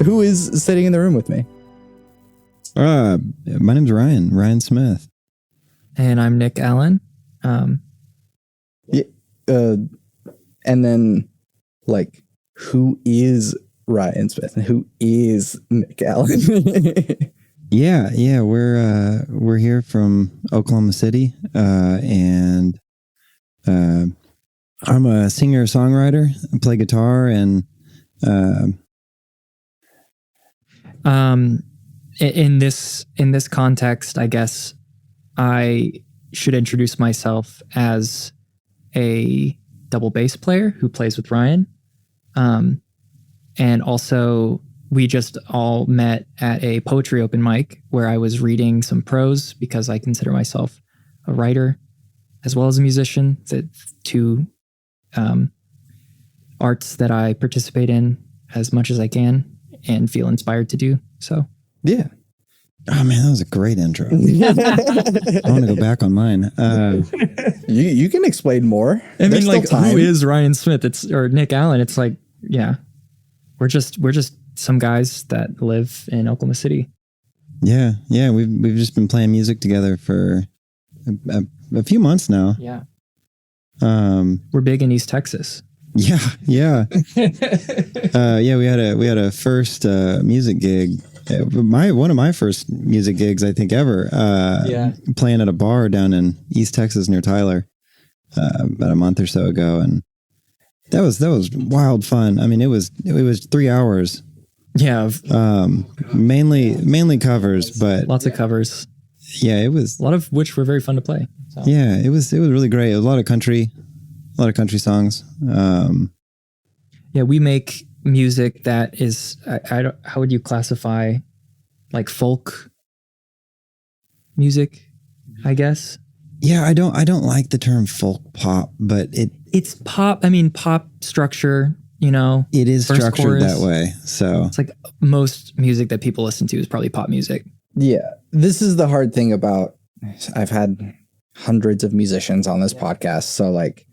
Who is sitting in the room with me? My name's Ryan Smith. And I'm Nich Allen. And then, like, who is Ryan Smith and who is Nich Allen? Yeah, we're here from Oklahoma City, and I'm a singer-songwriter. I play guitar, and in this context, I guess I should introduce myself as a double bass player who plays with Ryan. And also we just all met at a poetry open mic where I was reading some prose because I consider myself a writer as well as a musician. The two arts that I participate in as much as I can and feel inspired to do. So, yeah. Oh man, that was a great intro. I want to go back on mine. You can explain more. I mean, like, who is Ryan Smith? Or Nich Allen. It's like, yeah, we're just some guys that live in Oklahoma City. Yeah. We've just been playing music together for a few months now. Yeah. We're big in East Texas. Yeah. We had a first music gig. One of my first music gigs, I think, ever. Playing at a bar down in East Texas near Tyler, about a month or so ago, and that was wild fun. I mean, it was 3 hours. Yeah. Mainly covers, but lots of covers. Yeah, it was a lot of which were very fun to play. So. Yeah, it was really great. It was a lot of country songs. Yeah, we make music that is, how would you classify, like, folk music, I guess? Yeah, I don't like the term folk pop, but it's pop. I mean, pop structure, you know. It is structured chorus. That way. So it's like most music that people listen to is probably pop music. Yeah. This is the hard thing about, I've had hundreds of musicians on this podcast. So, like,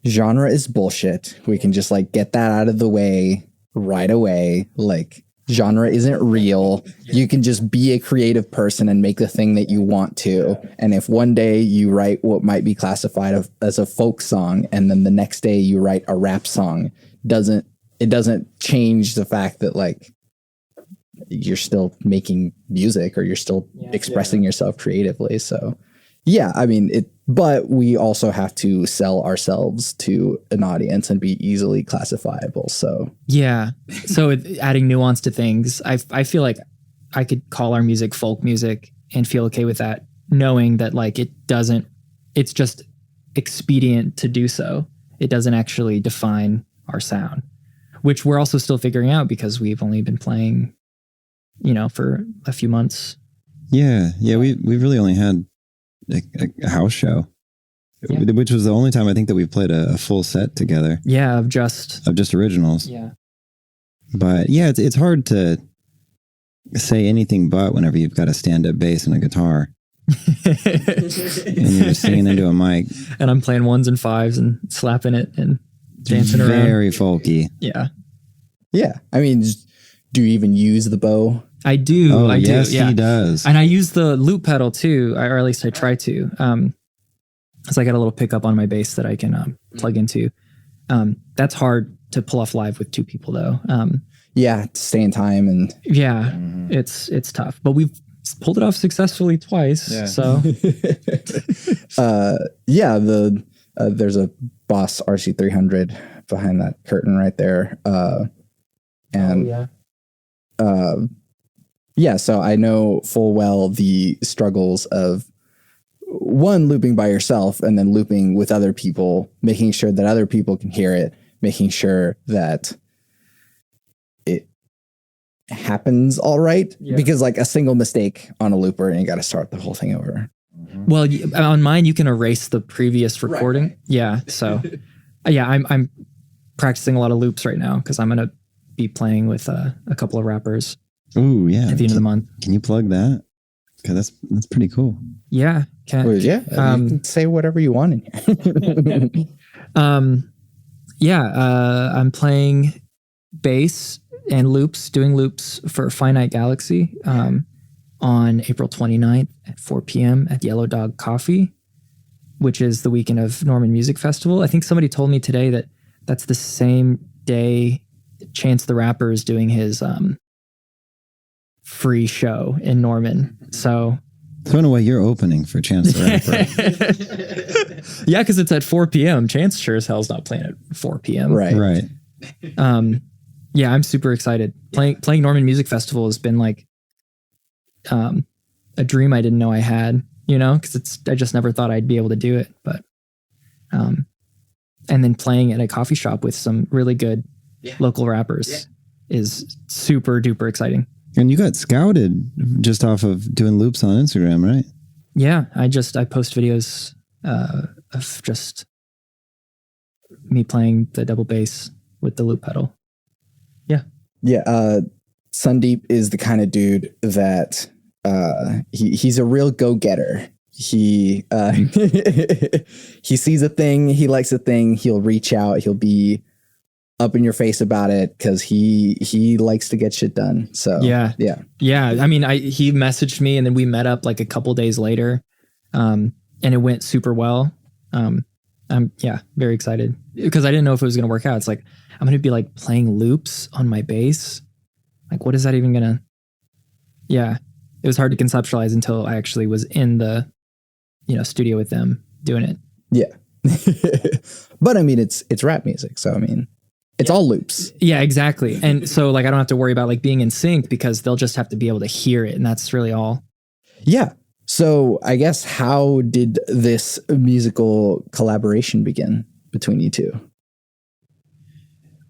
genre is bullshit. We can just, like, get that out of the way right away. Like, genre isn't real. You can just be a creative person and make the thing that you want to. And if one day you write what might be classified as a folk song, and then the next day you write a rap song, it doesn't change the fact that, like, you're still making music or you're still expressing yourself creatively. So yeah, I mean, but we also have to sell ourselves to an audience and be easily classifiable. So yeah. So adding nuance to things, I feel like I could call our music folk music and feel okay with that, knowing that, like, it's just expedient to do so. It doesn't actually define our sound, which we're also still figuring out because we've only been playing, you know, for a few months. Yeah. We really only had a house show, which was the only time I think that we've played a full set together. Yeah, of just originals. Yeah. But yeah, it's hard to say anything but whenever you've got a stand-up bass and a guitar. And you're singing into a mic. And I'm playing ones and fives and slapping it and dancing around. Very folky. Yeah. Yeah. I mean, do you even use the bow? I do. Oh, yes, he does. And I use the loop pedal too, or at least I try to. So I got a little pickup on my bass that I can plug into. That's hard to pull off live with two people though. Yeah, to stay in time and it's tough. But we've pulled it off successfully twice. Yeah. So there's a Boss RC300 behind that curtain right there. So I know full well the struggles of one, looping by yourself and then looping with other people, making sure that other people can hear it, making sure that it happens all right. Yeah. Because, like, a single mistake on a looper and you got to start the whole thing over. Well, on mine, you can erase the previous recording. Right. Yeah. So I'm practicing a lot of loops right now because I'm going to be playing with a couple of rappers. Ooh, yeah. At the end of the month. Can you plug that? Because that's pretty cool. Yeah. You can say whatever you want in here. I'm playing bass and doing loops for Finite Galaxy on April 29th at 4 p.m. at Yellow Dog Coffee, which is the weekend of Norman Music Festival. I think somebody told me today that that's the same day Chance the Rapper is doing his free show in Norman. So in a way, you're opening for Chance the Rapper. Yeah, because it's at 4 p.m. Chance sure as hell's not playing at 4 p.m. Right. Yeah, I'm super excited. Playing Norman Music Festival has been like a dream I didn't know I had, because I just never thought I'd be able to do it. But and then playing at a coffee shop with some really good local rappers is super duper exciting. And you got scouted just off of doing loops on Instagram, right? Yeah, I post videos of just me playing the double bass with the loop pedal. Yeah. Yeah. Sandeep is the kind of dude that he's a real go-getter. He he sees a thing, he likes a thing, he'll reach out, he'll be up in your face about it because he likes to get shit done. So yeah. I mean, he messaged me and then we met up like a couple days later, and it went super well. I'm very excited because I didn't know if it was gonna work out. It's like I'm gonna be like playing loops on my bass. Like, what is that even gonna? Yeah, it was hard to conceptualize until I actually was in the studio with them doing it. Yeah, but I mean, it's rap music, so I mean. It's all loops. Yeah, exactly. And so like, I don't have to worry about like being in sync because they'll just have to be able to hear it. And that's really all. Yeah. So I guess how did this musical collaboration begin between you two?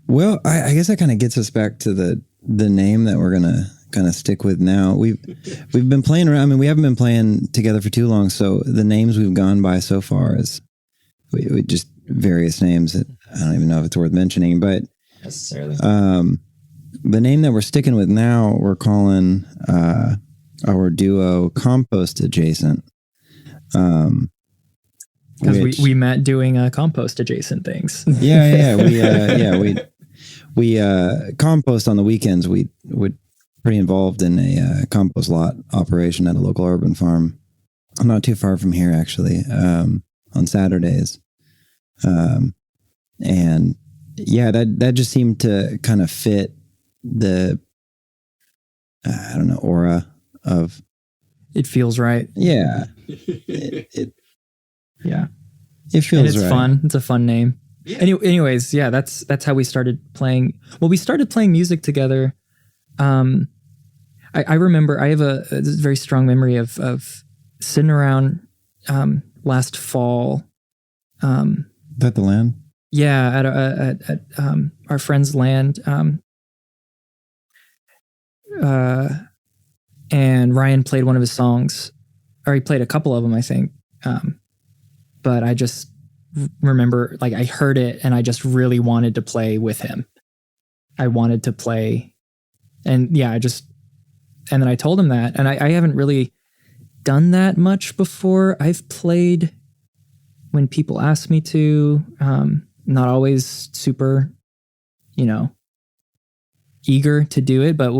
Well, I guess that kind of gets us back to the name that we're going to kind of stick with now. We've been playing around. I mean, we haven't been playing together for too long. So the names we've gone by so far is we just various names that I don't even know if it's worth mentioning, but necessarily. The name that we're sticking with now, we're calling our duo Compost Adjacent. Because we met doing compost adjacent things. We compost on the weekends. We would pretty involved in a compost lot operation at a local urban farm, not too far from here actually, on Saturdays. And yeah, that just seemed to kind of fit the, I don't know, aura of. It feels right. Yeah. Yeah. It feels and it's right. fun. It's a fun name. Yeah. Anyways, yeah, that's how we started playing. Well, we started playing music together. I remember I have a very strong memory of sitting around last fall. At the land? Yeah, at our friend's land. And Ryan played one of his songs, or he played a couple of them, I think. But I just remember, like, I heard it and I just really wanted to play with him. I wanted to play. And yeah, and then I told him that. And I haven't really done that much before. I've played when people ask me to, not always super, eager to do it. But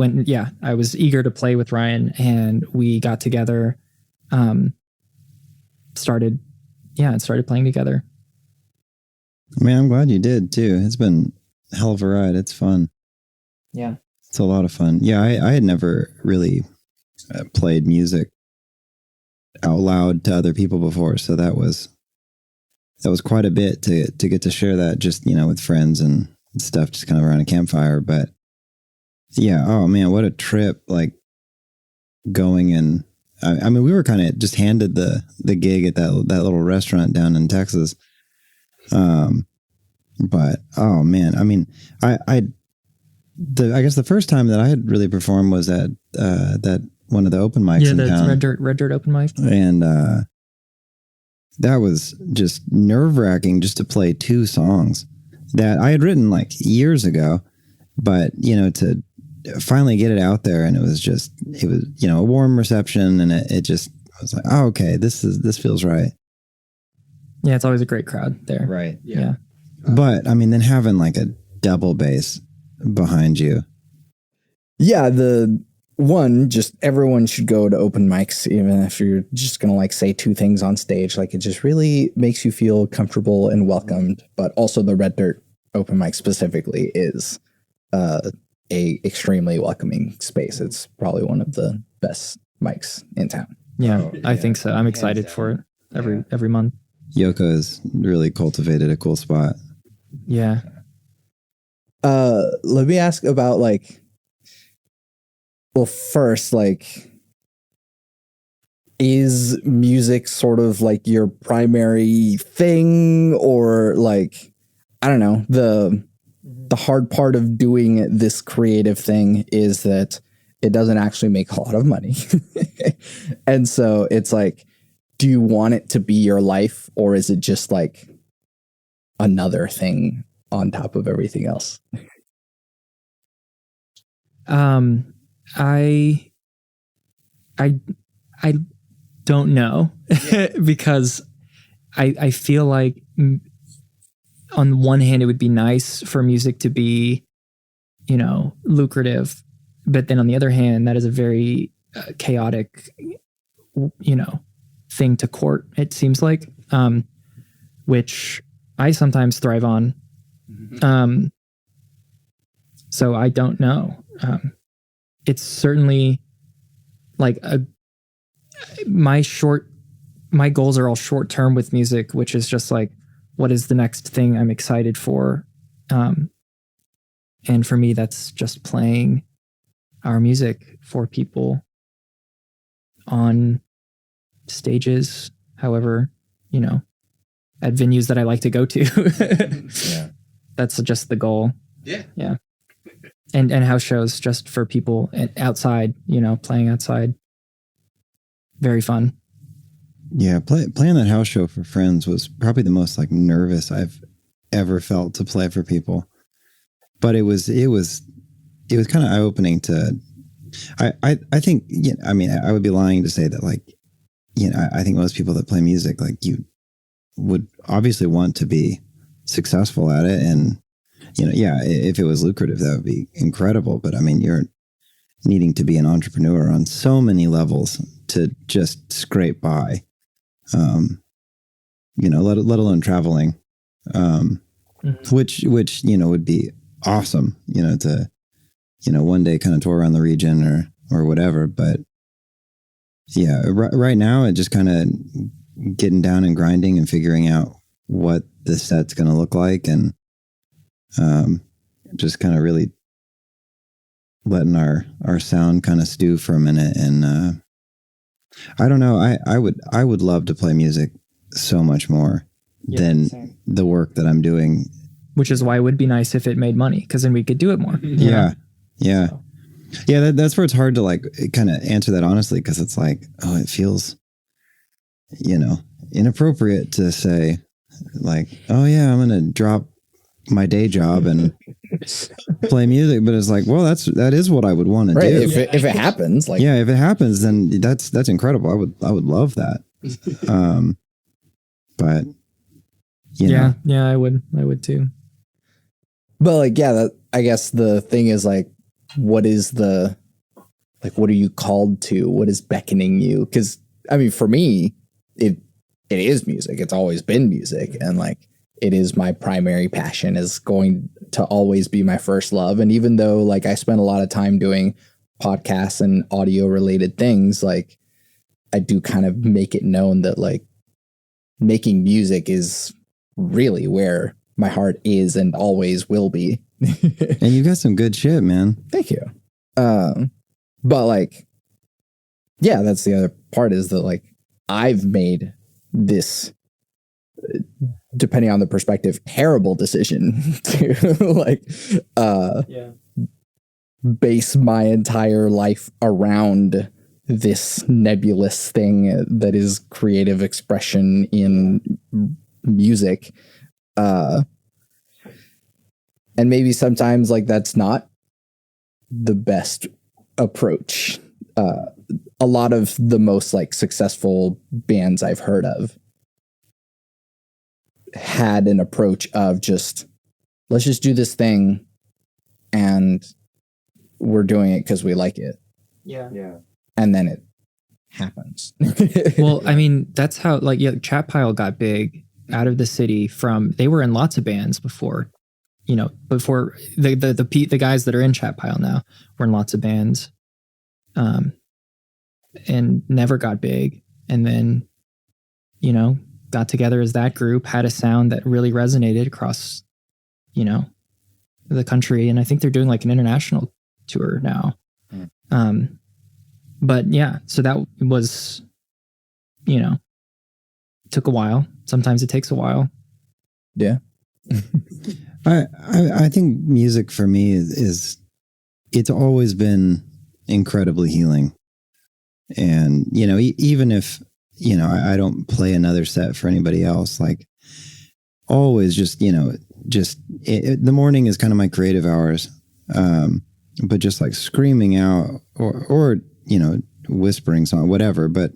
I was eager to play with Ryan and we got together, started playing together. Man, I'm glad you did too. It's been a hell of a ride. It's fun. Yeah. It's a lot of fun. Yeah, I had never really played music out loud to other people before, so that was quite a bit to get to share that just, with friends and stuff, just kind of around a campfire. But yeah, oh man, what a trip, like going and I mean, we were kind of just handed the gig at that little restaurant down in Texas. But oh man, I mean, I guess the first time that I had really performed was at that one of the open mics in town. Red Dirt open mic. And that was just nerve-wracking just to play two songs that I had written like years ago, but to finally get it out there, and it was a warm reception, and it just, I was like, oh, okay, this feels right. Yeah, it's always a great crowd there. Right. Yeah. But I mean, then having like a double bass behind you, Yeah, the one, just everyone should go to open mics, even if you're just gonna like say two things on stage. Like it just really makes you feel comfortable and welcomed. But also the Red Dirt open mic specifically is a extremely welcoming space. It's probably one of the best mics in town. Yeah, I think so. I'm excited for it every month. Yoko has really cultivated a cool spot. Yeah. Let me ask about like, well, first, like, is music sort of like your primary thing, or like, I don't know, the hard part of doing this creative thing is that it doesn't actually make a lot of money. And so it's like, do you want it to be your life, or is it just like another thing on top of everything else? I don't know because I feel like on one hand it would be nice for music to be, you know, lucrative, but then on the other hand that is a very chaotic, you know, thing to court, it seems like, which I sometimes thrive on. So I don't know. It's certainly like my goals are all short term with music, which is just like, what is the next thing I'm excited for? And for me, that's just playing our music for people on stages, however, you know, at venues that I like to go to. Yeah. That's just the goal. Yeah. Yeah. And house shows just for people outside, you know, playing outside. Very fun. Yeah, playing that house show for friends was probably the most like nervous I've ever felt to play for people. But it was kind of eye opening to. I think, you know, I mean, I would be lying to say that, like, you know, I think most people that play music, like, you would obviously want to be successful at it, and, you know, yeah, if it was lucrative, that would be incredible. But I mean, you're needing to be an entrepreneur on so many levels to just scrape by, you know, let alone traveling, which, you know, would be awesome, you know, to, you know, one day kind of tour around the region or whatever. But yeah, right now it just kind of getting down and grinding and figuring out what the set's going to look like, and just kind of really letting our sound kind of stew for a minute. And I don't know, I would love to play music so much more than the work that I'm doing. Which is why it would be nice if it made money, because then we could do it more. Yeah. Yeah. Yeah. That's where it's hard to like kind of answer that honestly, because it's like, oh, it feels, you know, inappropriate to say like, oh yeah, I'm going to drop my day job and play music. But it's like, well, that is what I would want to do. If it happens, like, yeah, if it happens, then that's incredible. I would love that. But you know. Yeah, I would too. but like, yeah, I guess the thing is like, what are you called to? What is beckoning you? Because I mean, for me, it is music. It's always been music, and like, it is my primary passion, is going to always be my first love. And even though like I spend a lot of time doing podcasts and audio related things, like I do kind of make it known that like making music is really where my heart is and always will be. And you got some good shit, man. Thank you. But like, yeah, that's the other part, is that like I've made this, depending on the perspective, terrible decision to like base my entire life around this nebulous thing that is creative expression in music. And maybe sometimes like that's not the best approach. A lot of the most like successful bands I've heard of had an approach of just, let's just do this thing and we're doing it because we like it. Yeah. And then it happens. Well, I mean, that's how like Chat Pile got big out of the city from, they were in lots of bands before, before the guys that are in Chat Pile now were in lots of bands, and never got big. And then, got together as that group, had a sound that really resonated across, the country. And I think they're doing like an international tour now. But yeah, so that was, took a while. Sometimes it takes a while. Yeah. I think music for me is it's always been incredibly healing. And, even if, I don't play another set for anybody else, like always just, the morning is kind of my creative hours. But just like screaming out or whispering song, whatever, but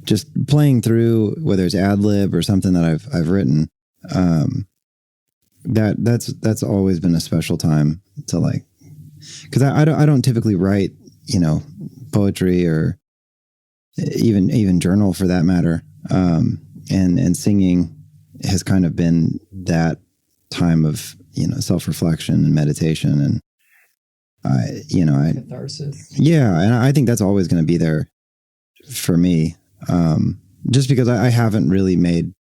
just playing through, whether it's ad lib or something that I've written, that's always been a special time to like, cause I don't typically write, poetry or even journal for that matter. And singing has kind of been that time of, self-reflection and meditation. And catharsis. Yeah. And I think that's always going to be there for me. Just because I haven't really made,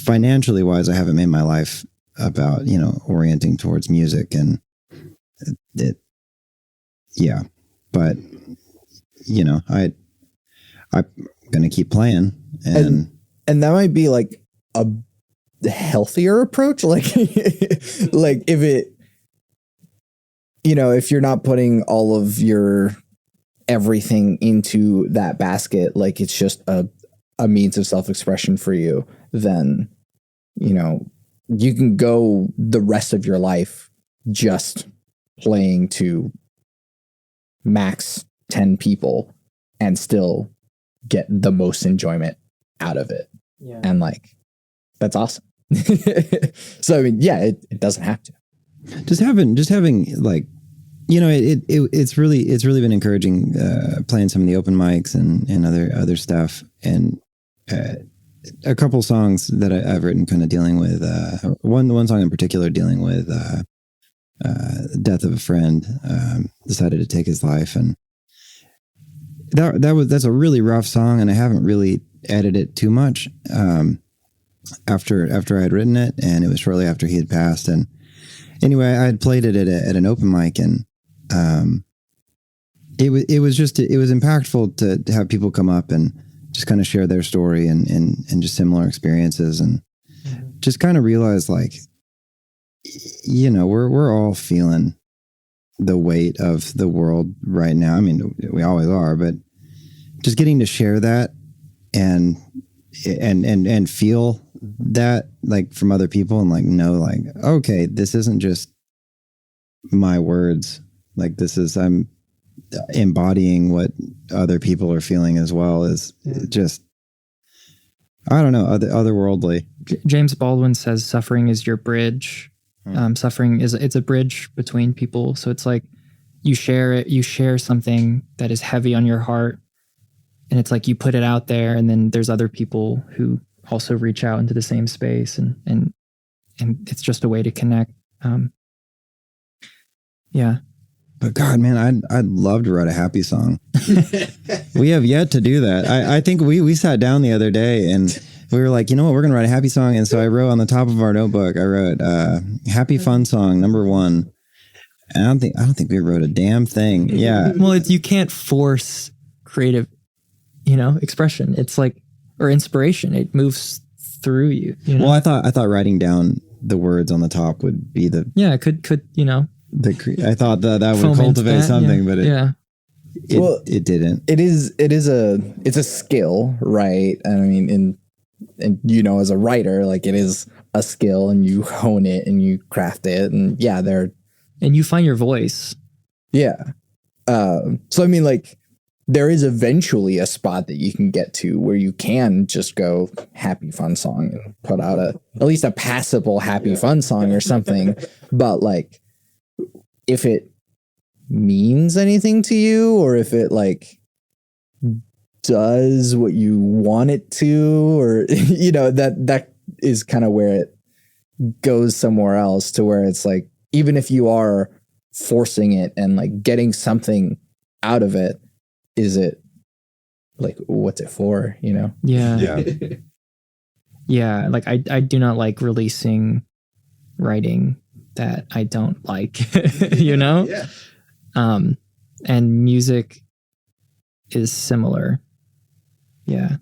financially wise, I haven't made my life about, orienting towards music and yeah. But, I'm going to keep playing and that might be like a healthier approach. Like, like if it, if you're not putting all of your everything into that basket, like it's just a means of self-expression for you, then, you can go the rest of your life just playing to max 10 people and still get the most enjoyment out of it. Yeah. And like, that's awesome. So, I mean, yeah, it doesn't have to. Just having like, it's really been encouraging, playing some of the open mics and other stuff. And, a couple songs that I've written kind of dealing with, one song in particular dealing with, death of a friend, decided to take his life. And that's a really rough song. And I haven't really edited it too much, after I had written it, and it was shortly after he had passed. And anyway, I had played it at an open mic, and it was impactful to have people come up and just kind of share their story and just similar experiences, and just kind of realize like, we're all feeling the weight of the world right now. I mean, we always are, but just getting to share that and feel that like from other people, and like know like, okay, this isn't just my words, like this is, I'm embodying what other people are feeling as well, is just, I don't know, otherworldly. James Baldwin says suffering is your bridge. Suffering it's a bridge between people. So it's like you share something that is heavy on your heart, and it's like you put it out there, and then there's other people who also reach out into the same space, and it's just a way to connect. Yeah. But God, man, I'd love to write a happy song. We have yet to do that. I think we sat down the other day and we were like, you know what, we're going to write a happy song. And so I wrote on the top of our notebook, I wrote happy fun song #1. And I don't think we wrote a damn thing. Yeah. Well, you can't force creative, expression. It's like, or inspiration. It moves through you. Well, I thought writing down the words on the top would be the, yeah, could I thought that would cultivate something, but it didn't. It's a skill, right? And I mean, and as a writer, like it is a skill, and you hone it and you craft it, and yeah, and you find your voice. Yeah. So I mean, like there is eventually a spot that you can get to where you can just go happy fun song and put out at least a passable happy fun song or something. But like, if it means anything to you, or if it like does what you want it to, or that is kind of where it goes somewhere else, to where it's like, even if you are forcing it and like getting something out of it, is it like, what's it for, Yeah. Yeah. Like I do not like releasing writing that I don't like, Yeah. And music is similar. Yeah.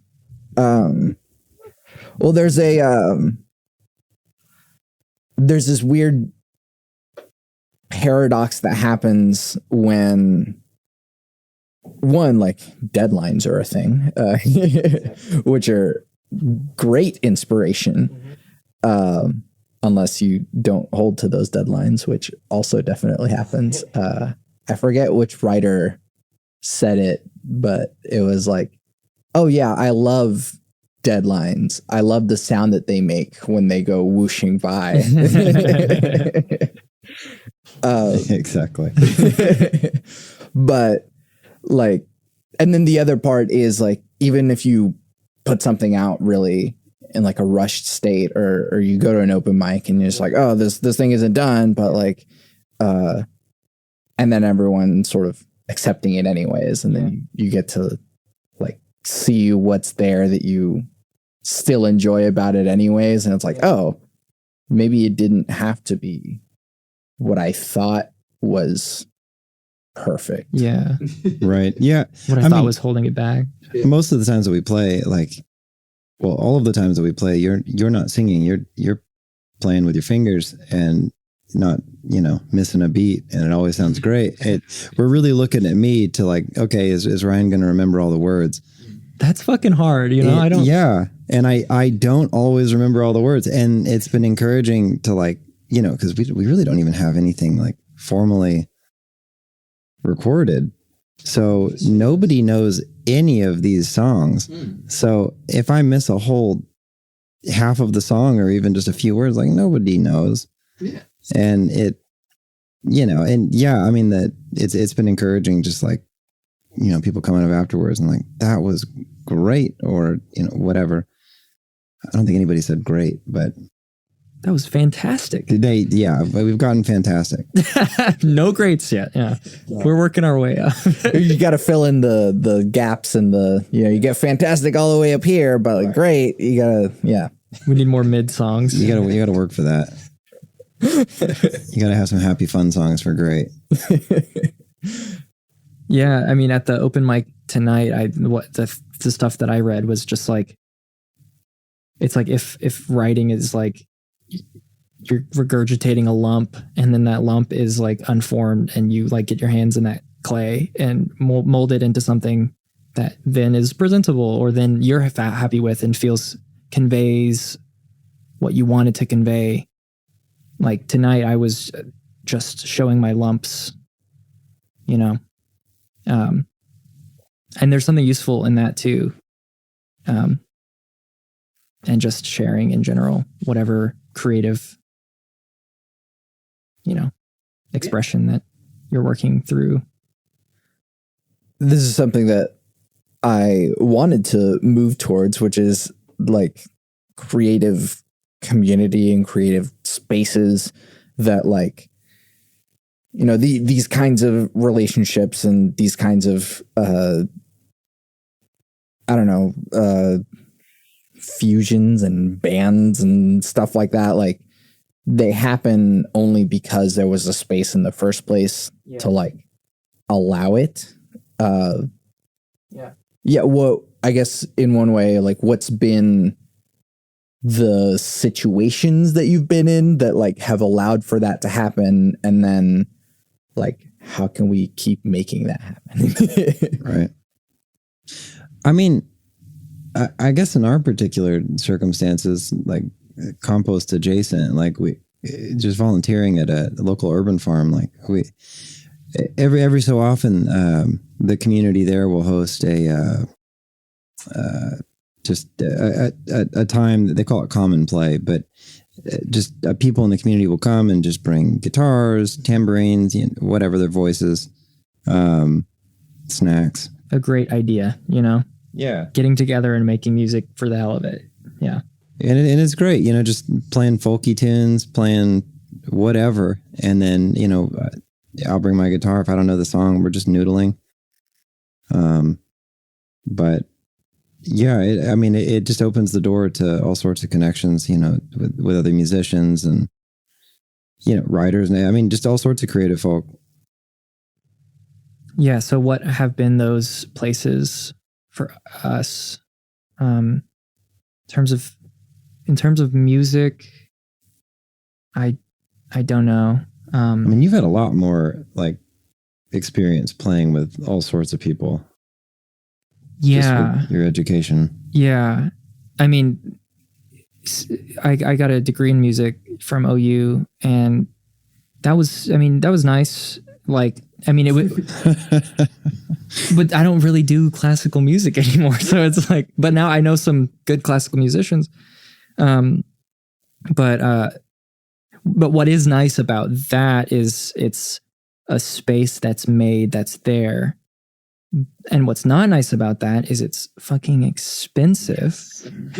Well, there's this weird paradox that happens when like deadlines are a thing, which are great inspiration, unless you don't hold to those deadlines, which also definitely happens. I forget which writer said it, but it was like, oh yeah, I love deadlines. I love the sound that they make when they go whooshing by. Exactly. But like, and then the other part is like, even if you put something out really in like a rushed state, or you go to an open mic and you're just like, oh, this thing isn't done, but like, and then everyone sort of accepting it anyways, and then you get to like see what's there that you still enjoy about it anyways, and it's like, oh, maybe it didn't have to be what I thought was perfect. Yeah. Right. Yeah. What I thought was holding it back. Most of the times that we play, like, well, all of the times that we play, you're not singing, you're playing with your fingers and not, missing a beat, and it always sounds great. We're really looking at me to like, okay, is Ryan going to remember all the words? That's fucking hard, I don't. Yeah. And I don't always remember all the words, and it's been encouraging to like, because we really don't even have anything like formally recorded. So nobody knows any of these songs. So if I miss a whole half of the song, or even just a few words, like nobody knows. Yeah. And it, and yeah, I mean that it's been encouraging, just like, people coming up afterwards and like, that was great, or, whatever. I don't think anybody said great, but that was fantastic. We've gotten fantastic. No greats yet. Yeah. We're working our way up. You got to fill in the gaps, and you get fantastic all the way up here, but like, great, you gotta, We need more mid songs. You gotta work for that. You gotta have some happy fun songs for great. Yeah. I mean, at the open mic tonight, the stuff that I read was just like, it's like if writing is like, you're regurgitating a lump, and then that lump is like unformed, and you like get your hands in that clay and mold it into something that then is presentable, or then you're happy with and conveys what you wanted to convey. Like tonight I was just showing my lumps, and there's something useful in that too. And just sharing in general, whatever creative, expression that you're working through. This is something that I wanted to move towards, which is like creative community and creative spaces that like, these kinds of relationships and these kinds of, fusions and bands and stuff like that, like they happen only because there was a space in the first place to like allow it. Well, I guess in one way, like what's been the situations that you've been in that like have allowed for that to happen, and then like how can we keep making that happen? Right. I mean, I guess in our particular circumstances, like Compost Adjacent, like we just volunteering at a local urban farm, like we every so often the community there will host a time that they call it common play, but just people in the community will come and just bring guitars, tambourines, whatever their voices, snacks. A great idea, you know? Yeah. Getting together and making music for the hell of it. Yeah. And it's great, you know, just playing folky tunes, playing whatever. And then, you know, I'll bring my guitar if I don't know the song. We're just noodling. But yeah, it just opens the door to all sorts of connections, you know, with other musicians and, you know, writers. And I mean, just all sorts of creative folk. Yeah. So what have been those places for us, in terms of music? I don't know. I mean, you've had a lot more like experience playing with all sorts of people. Yeah. Just with your education. Yeah. I mean, I got a degree in music from OU, and that was nice. Like, I mean, it would, but I don't really do classical music anymore. So it's like, but now I know some good classical musicians. But what is nice about that is it's a space that's made, that's there. And what's not nice about that is it's fucking expensive.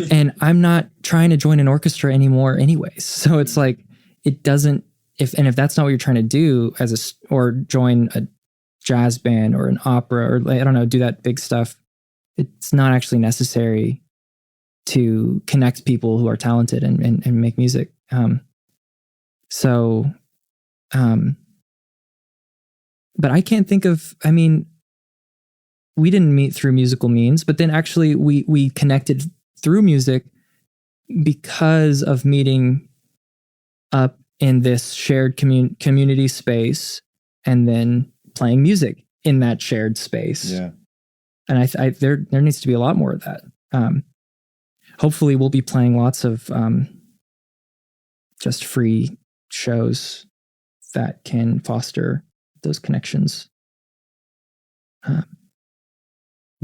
And I'm not trying to join an orchestra anymore anyways. So it's like, it doesn't, if that's not what you're trying to do or join a jazz band or an opera, or I don't know, do that big stuff, it's not actually necessary to connect people who are talented and make music. But I can't think of, I mean, we didn't meet through musical means, but then actually we connected through music because of meeting up in this shared community space and then playing music in that shared space. Yeah. And there needs to be a lot more of that. Hopefully we'll be playing lots of just free shows that can foster those connections.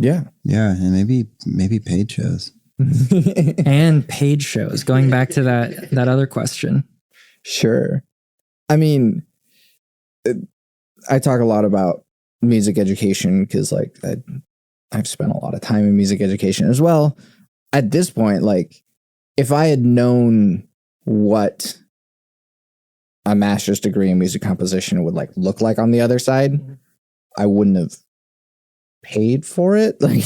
Yeah. Yeah. And maybe paid shows. And paid shows, going back to that other question. Sure. I mean, I talk a lot about music education because like I've spent a lot of time in music education as well. At this point, like if I had known what a master's degree in music composition would like look like on the other side, I wouldn't have paid for it. Like,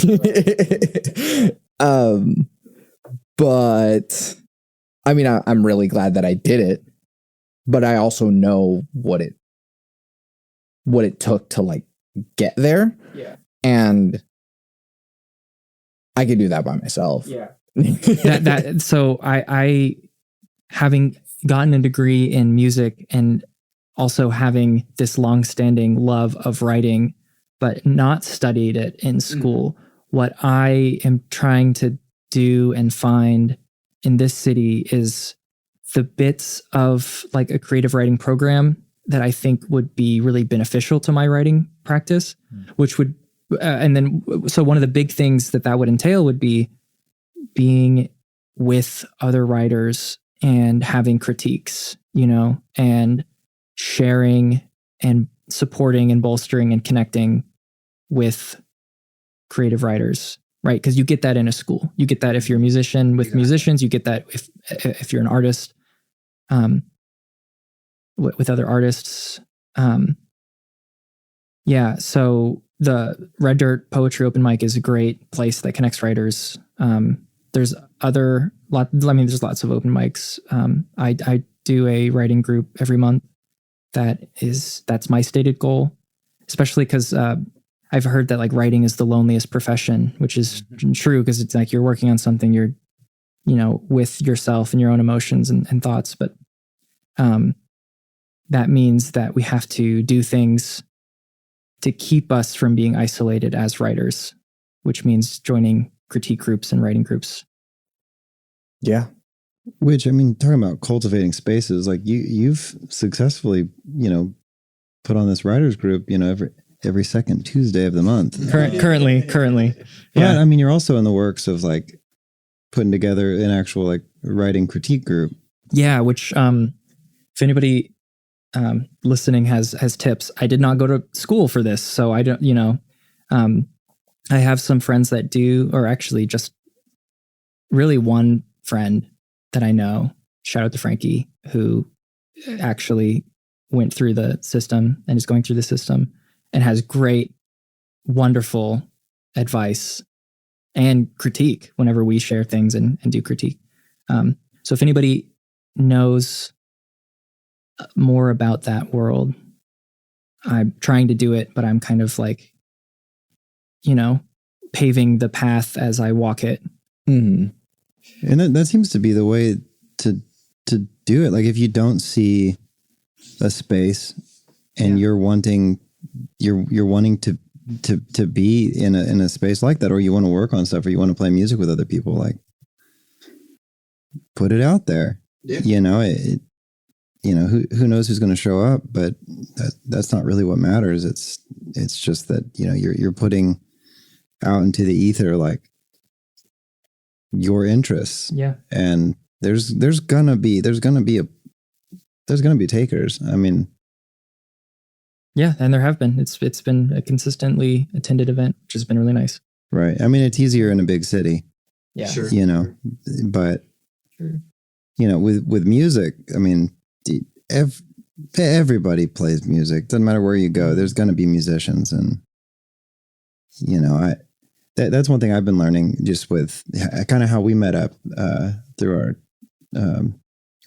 but I mean, I'm really glad that I did it, but I also know what it took to like get there. Yeah. And I could do that by myself. Yeah. So I having gotten a degree in music and also having this long-standing love of writing, but not studied it in school. What I am trying to do and find in this city is the bits of like a creative writing program that I think would be really beneficial to my writing practice, which would, so one of the big things that would entail would be being with other writers and having critiques, you know, and sharing and supporting and bolstering and connecting with creative writers, right? Because you get that in a school. You get that if you're a musician with musicians. You get that if you're an artist with other artists. Yeah, so the Red Dirt Poetry Open Mic is a great place that connects writers. There's there's lots of open mics. I do a writing group every month. That's my stated goal, especially because I've heard that like writing is the loneliest profession, which is true because it's like you're working on something you're, you know, with yourself and your own emotions and thoughts. But that means that we have to do things to keep us from being isolated as writers, which means joining critique groups and writing groups. Yeah. Which, I mean, talking about cultivating spaces, like you've successfully, you know, put on this writers group, you know, every second Tuesday of the month. Currently. Yeah. I mean, you're also in the works of like putting together an actual like writing critique group. Yeah. Which, if anybody listening has tips. I did not go to school for this, so I don't, I have some friends that do, or actually just really one friend that I know, shout out to Frankie, who actually went through the system and is going through the system and has great, wonderful advice and critique whenever we share things and do critique. So if anybody knows more about that world, I'm trying to do it, but I'm kind of like, paving the path as I walk it. Mm-hmm. And that seems to be the way to do it. Like if you don't see a space and you're wanting to be in a space like that, or you want to work on stuff, or you want to play music with other people, like put it out there. Yeah. Who knows who's going to show up, but that's not really what matters. It's just that, you're putting out into the ether, like your interests. Yeah. And there's gonna be takers. I mean, yeah. And there have been, it's been a consistently attended event, which has been really nice. Right. I mean, it's easier in a big city. Yeah. Sure. But sure. With music, I mean, everybody plays music. Doesn't matter where you go. There's going to be musicians, and that's one thing I've been learning just with kind of how we met up through our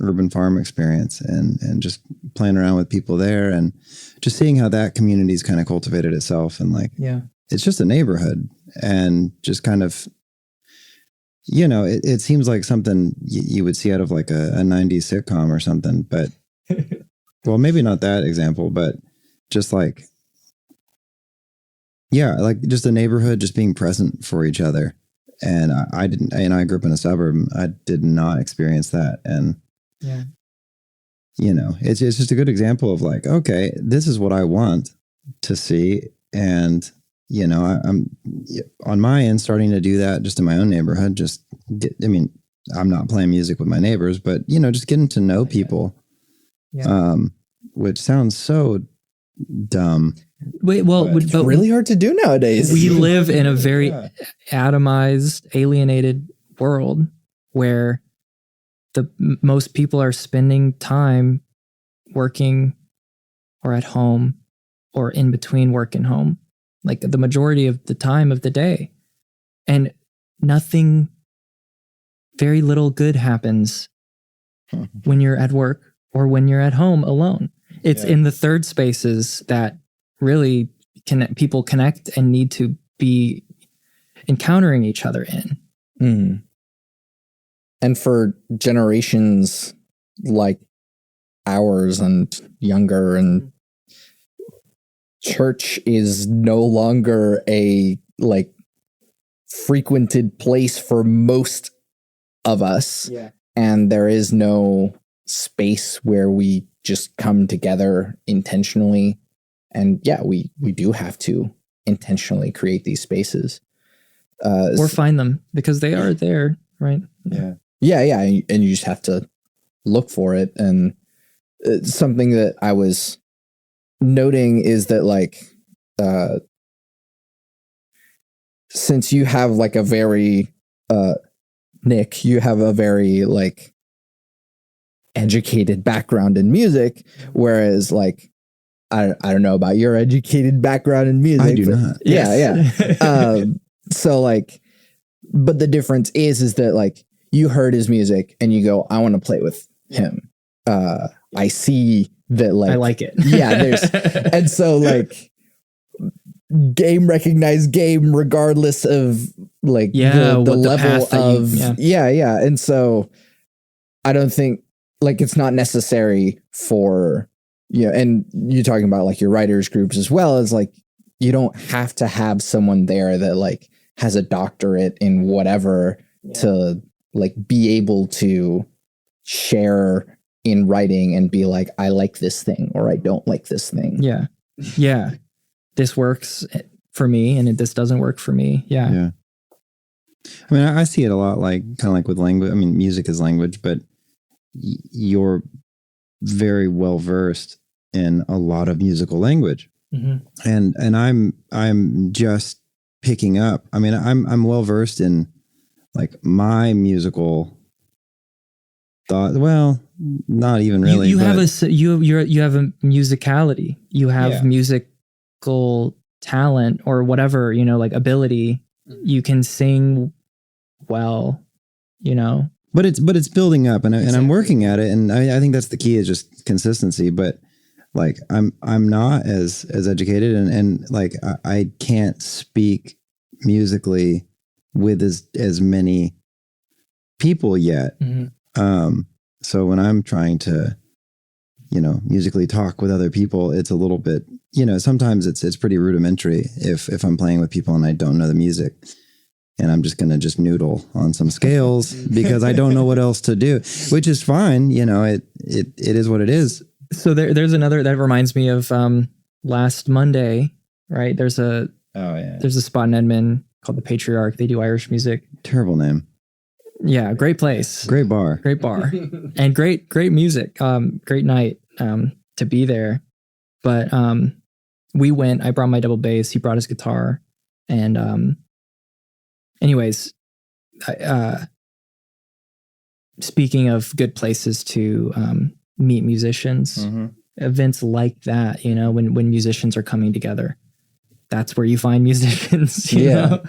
urban farm experience, and just playing around with people there, and just seeing how that community's kind of cultivated itself, and like, it's just a neighborhood, and just kind of, it seems like something you would see out of like a 90s sitcom or something, but well, maybe not that example, but just like, like just a neighborhood, just being present for each other. And I grew up in a suburb. I did not experience that. And, it's just a good example of like, okay, this is what I want to see. And, I'm on my end starting to do that just in my own neighborhood. I'm not playing music with my neighbors, but, just getting to know people, which sounds so dumb. Wait, well, it's really hard to do nowadays. We live in a very atomized, alienated world where most people are spending time working or at home or in between work and home, like the majority of the time of the day. And very little good happens when you're at work or when you're at home alone. It's in the third spaces that really people connect and need to be encountering each other in. Mm. And for generations like ours and younger, and church is no longer a like frequented place for most of us. Yeah. And there is no space where we just come together intentionally. And we do have to intentionally create these spaces. Or find them, because they are there, right? Yeah. And you just have to look for it. And something that I was noting is that like, since you have like a very, Nick, you have a very like educated background in music, whereas like, I don't know about your educated background in music. I do not. Yeah. So like, but the difference is that like you heard his music and you go, I want to play with him. I see that like, I like it. And so like game recognized game regardless of like the level of And so I don't think like it's not necessary for, and you're talking about like your writers groups as well, as like, you don't have to have someone there that like has a doctorate in whatever to like be able to share in writing and be like, I like this thing or I don't like this thing. Yeah. This works for me and this doesn't work for me. Yeah. I mean, I see it a lot like kind of like with language. I mean, music is language, but you're very well versed in a lot of musical language. And I'm just picking up. I mean, I'm well versed in like my musical thought. Well, not even really. You have a musicality. You have musical talent or whatever, like ability. You can sing well, But it's building up, and I'm working at it, and I think that's the key is just consistency. But like I'm not as educated, and like I can't speak musically with as many people yet. So when I'm trying to, musically talk with other people, it's a little bit, sometimes it's pretty rudimentary if I'm playing with people and I don't know the music. And I'm just going to just noodle on some scales because I don't know what else to do, which is fine. It is what it is. So there's another that reminds me of last Monday, right? There's a spot in Edmond called the Patriarch. They do Irish music. Terrible name. Yeah, great place. Great bar. And great music. Great night to be there. But we went, I brought my double bass, he brought his guitar, and anyways, speaking of good places to meet musicians, events like that, when musicians are coming together, that's where you find musicians. You know?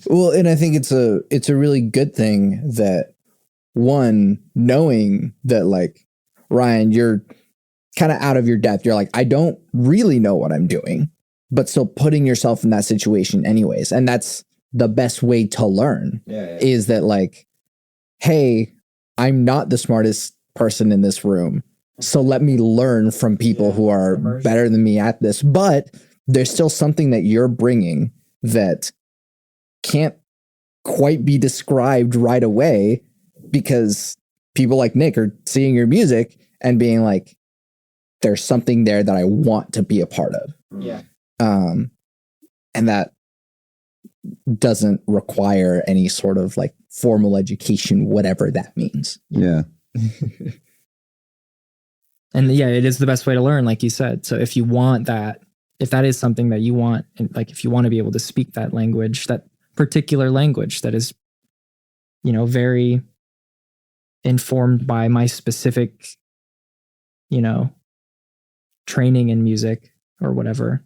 Well, and I think it's a really good thing that one, knowing that like, Ryan, you're kind of out of your depth. You're like, I don't really know what I'm doing, but still putting yourself in that situation anyways. And that's the best way to learn is that like, hey, I'm not the smartest person in this room. So let me learn from people who are better than me at this. But there's still something that you're bringing that can't quite be described right away because people like Nick are seeing your music and being like, there's something there that I want to be a part of. Yeah. And that doesn't require any sort of like formal education, whatever that means. Yeah. And it is the best way to learn, like you said. So if you want that, if that is something that you want, and like if you want to be able to speak that language, that particular language that is, very informed by my specific, training in music or whatever,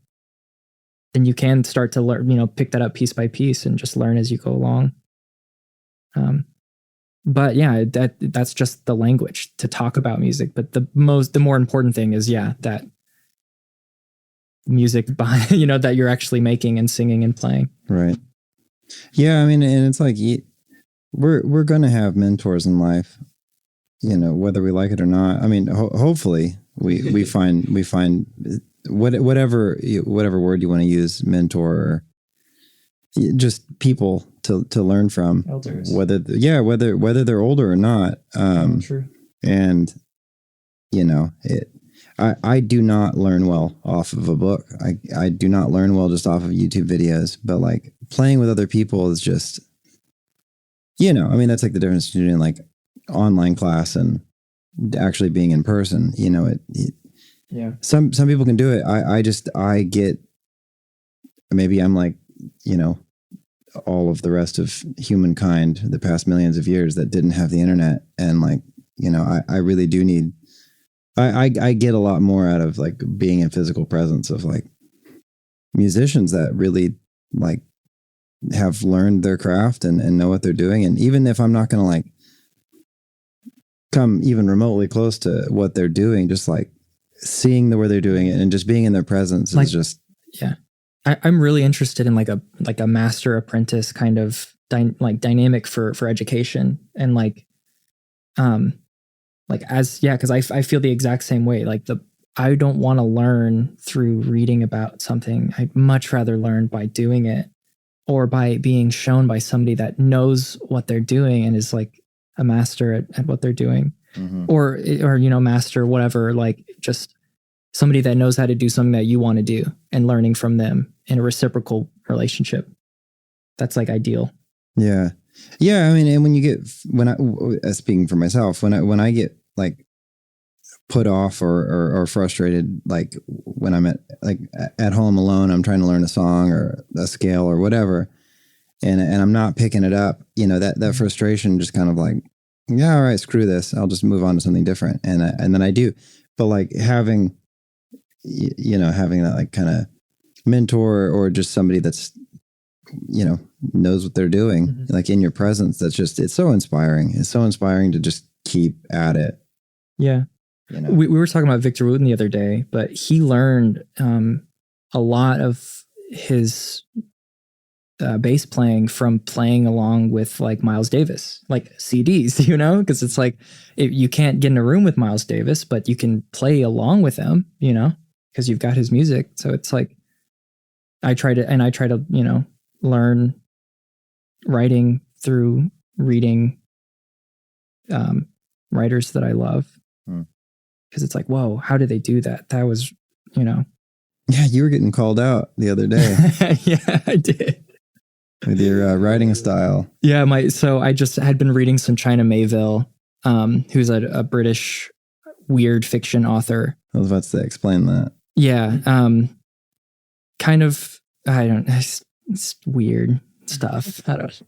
then you can start to learn, pick that up piece by piece and just learn as you go along. But yeah, that's just the language to talk about music. But the more important thing is, that music behind, that you're actually making and singing and playing. Right. Yeah. I mean, and it's like, we're going to have mentors in life, whether we like it or not. I mean, hopefully we find whatever word you want to use, mentor, or just people to learn from, elders, whether they're older or not. True. And I do not learn well off of a book. I do not learn well just off of YouTube videos, but like playing with other people is just, I mean, that's like the difference between like online class and actually being in person. Some people can do it. I get, maybe I'm like, all of the rest of humankind, the past millions of years that didn't have the internet. And like, I really do need, I get a lot more out of like being in physical presence of like musicians that really like have learned their craft and know what they're doing. And even if I'm not going to like come even remotely close to what they're doing, just like seeing the way they're doing it and just being in their presence is just, I'm really interested in like a master apprentice kind of dynamic for education. And because I feel the exact same way. Like I don't want to learn through reading about something. I'd much rather learn by doing it or by being shown by somebody that knows what they're doing and is like a master at what they're doing, or master whatever, like just somebody that knows how to do something that you want to do and learning from them in a reciprocal relationship. That's like ideal. Yeah. Yeah. I mean, and when I speaking for myself, when I get like put off or frustrated, like when I'm at home alone, I'm trying to learn a song or a scale or whatever, and I'm not picking it up, that frustration just kind of like, yeah, all right, screw this, I'll just move on to something different, and then I do. But like having that like kind of mentor or just somebody that's knows what they're doing, like in your presence, it's so inspiring. It's so inspiring to just keep at it. Yeah. We were talking about Victor Wooten the other day, but he learned a lot of his bass playing from playing along with like Miles Davis, like CDs, because it's like you can't get in a room with Miles Davis, but you can play along with him, because you've got his music. So it's like I try to learn writing through reading writers that I love. Because it's like, whoa, how did they do that? That was, Yeah, you were getting called out the other day. Yeah, I did. With your writing style. Yeah, so I just had been reading some China Mayville, who's a British weird fiction author. I was about to say, explain that. Yeah, kind of, it's weird stuff. I don't.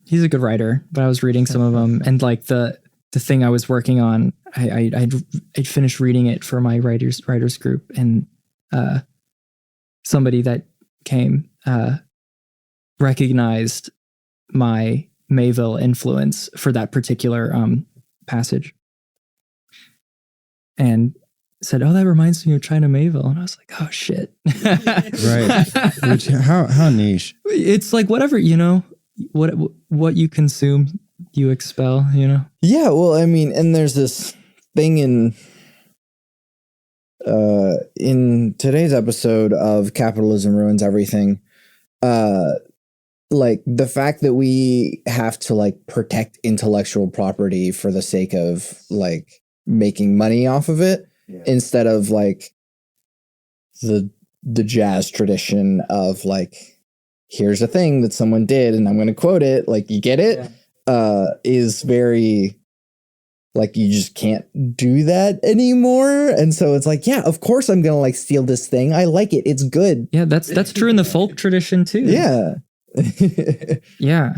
He's a good writer, but I was reading some of them, and like the thing I was working on, I'd finished reading it for my writers group, and somebody that came recognized my Mayville influence for that particular passage, and said, "Oh, that reminds me of China Mayville," and I was like, "Oh shit!" Right? Which, how niche? It's like whatever, what you consume, you expel, Yeah, well, I mean, and there's this thing in today's episode of Capitalism Ruins Everything, like the fact that we have to like protect intellectual property for the sake of like making money off of it, instead of like the jazz tradition of like, here's a thing that someone did and I'm going to quote it, like, you get it. Is very like, you just can't do that anymore. And so it's like, yeah, of course I'm gonna like steal this thing, I like it, it's good. Yeah, that's true in the folk tradition too. Yeah.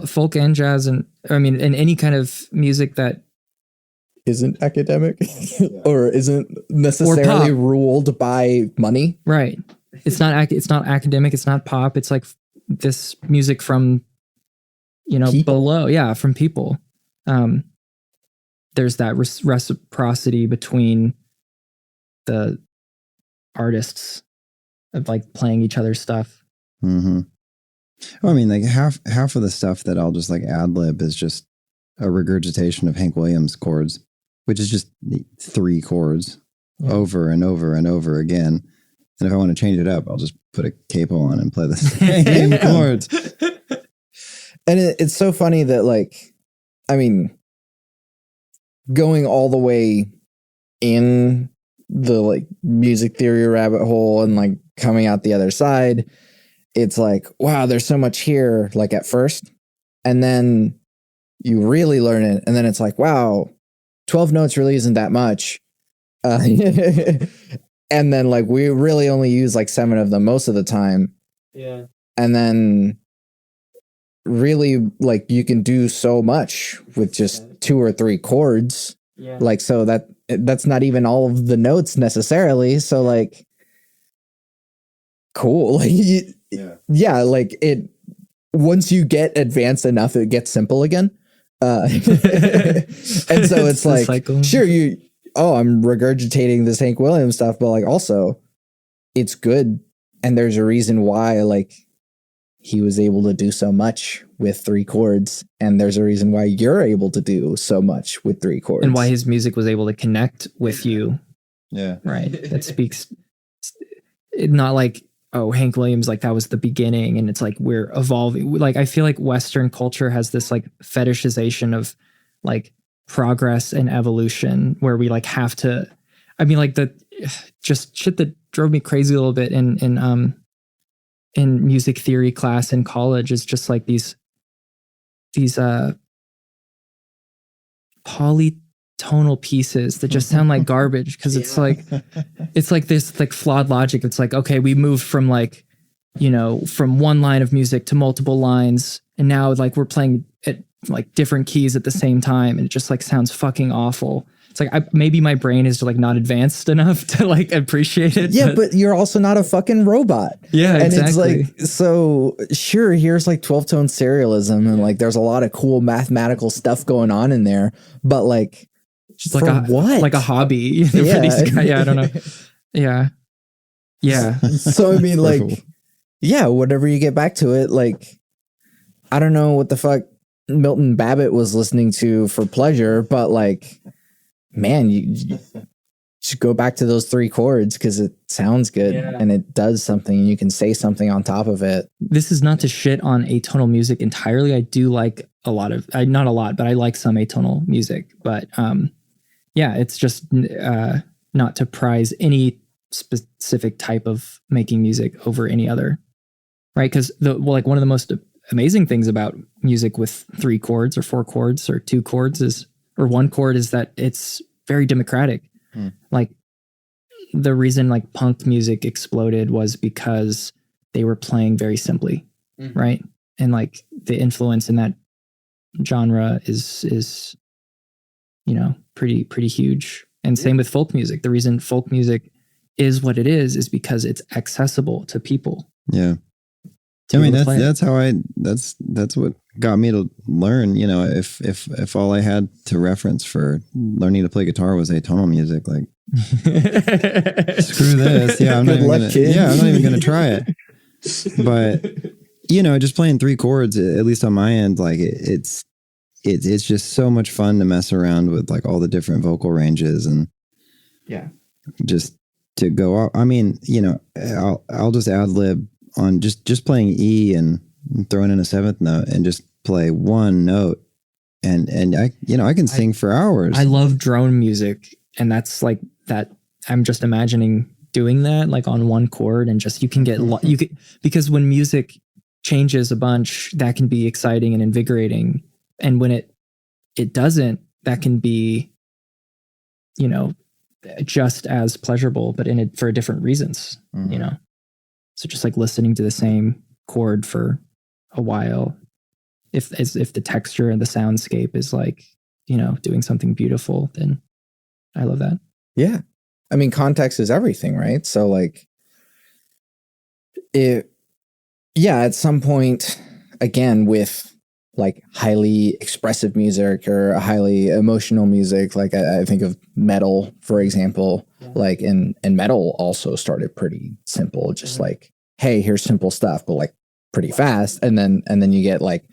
Folk and jazz, and I mean, in any kind of music that isn't academic or isn't necessarily ruled by money, right? It's not academic, it's not pop, it's like this music from people. Below, from people. There's that reciprocity between the artists of like playing each other's stuff. Mm-hmm. Well, I mean, like half of the stuff that I'll just like ad lib is just a regurgitation of Hank Williams chords, which is just 3 chords over and over and over again. And if I want to change it up, I'll just put a capo on and play the same chords. And it's so funny that, like, I mean, going all the way in the, like, music theory rabbit hole and, like, coming out the other side, it's like, wow, there's so much here, like, at first. And then you really learn it. And then it's like, wow, 12 notes really isn't that much. And then, like, we really only use, like, 7 of them most of the time. Yeah. And then really, like, you can do so much with just 2 or 3 chords. Yeah. Like, so that's not even all of the notes necessarily. So, like, cool. Like, like, it, once you get advanced enough, it gets simple again. And so it's like, cycle. Sure, I'm regurgitating this Hank Williams stuff, but like also it's good. And there's a reason why, like, he was able to do so much with 3 chords. And there's a reason why you're able to do so much with 3 chords. And why his music was able to connect with you. Yeah. Right. That speaks, not like, oh, Hank Williams, like that was the beginning. And it's like, we're evolving. Like, I feel like Western culture has this like fetishization of like progress and evolution where we like have to, I mean, like the just shit that drove me crazy a little bit in music theory class in college is just like these tonal pieces that just sound like garbage because it's like this like flawed logic. It's like, okay, we moved from like, you know, from one line of music to multiple lines, and now like we're playing at like different keys at the same time, and it just like sounds fucking awful. It's like maybe my brain is like not advanced enough to like appreciate it. Yeah, but you're also not a fucking robot. Yeah, and exactly. It's like, so sure, here's like 12-tone serialism, and like there's a lot of cool mathematical stuff going on in there, but like just like a hobby for these guys. Yeah, I don't know. Yeah. So I mean, like, yeah, whatever you get back to it, like, I don't know what the fuck Milton Babbitt was listening to for pleasure, but like, man, you should go back to those 3 chords because it sounds good and it does something, and you can say something on top of it. This is not to shit on atonal music entirely. I do like a lot of, not a lot, but I like some atonal music. But yeah, it's just not to prize any specific type of making music over any other, right? Because like one of the most amazing things about music with 3 chords or 4 chords or 2 chords is, or 1 chord, is that it's very democratic. Like the reason like punk music exploded was because they were playing very simply, right? And like the influence in that genre is you know, pretty huge. And same with folk music. The reason folk music is what it is because it's accessible to people. Yeah. I mean, that's what got me to learn, you know, if all I had to reference for learning to play guitar was atonal music, like screw this. Yeah. I'm not even going to try it. But, you know, just playing 3 chords, at least on my end, like it's just so much fun to mess around with like all the different vocal ranges and just to go out. I mean, you know, I'll just ad lib on just playing E and throwing in a 7th note and just play 1 note. And I, you know, I can sing for hours. I love drone music, and that's like that. I'm just imagining doing that like on 1 chord, and just, you can get, because when music changes a bunch, that can be exciting and invigorating. And when it doesn't, that can be, you know, just as pleasurable, but for different reasons, you know? So just like listening to the same chord for a while, if the texture and the soundscape is like, you know, doing something beautiful, then I love that. Yeah. I mean, context is everything, right? So like at some point, again, with like highly expressive music or highly emotional music, like I think of metal, for example, like, and metal also started pretty simple, just like, hey, here's simple stuff, but like pretty fast. And then you get like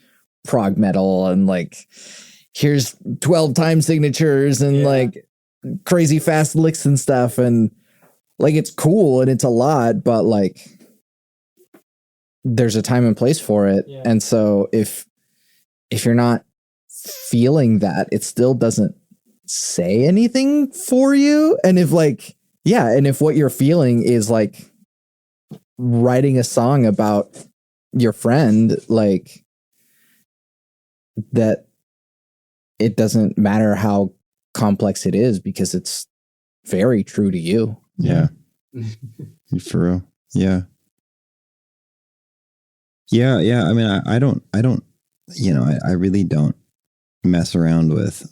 prog metal and like, here's 12 time signatures and like crazy fast licks and stuff. And like, it's cool and it's a lot, but like there's a time and place for it. Yeah. And so if you're not feeling that, it still doesn't say anything for you. And if like, and if what you're feeling is like writing a song about your friend, like that, it doesn't matter how complex it is because it's very true to you. Yeah. For real. Yeah. Yeah. I mean, I don't, you know, I really don't mess around with,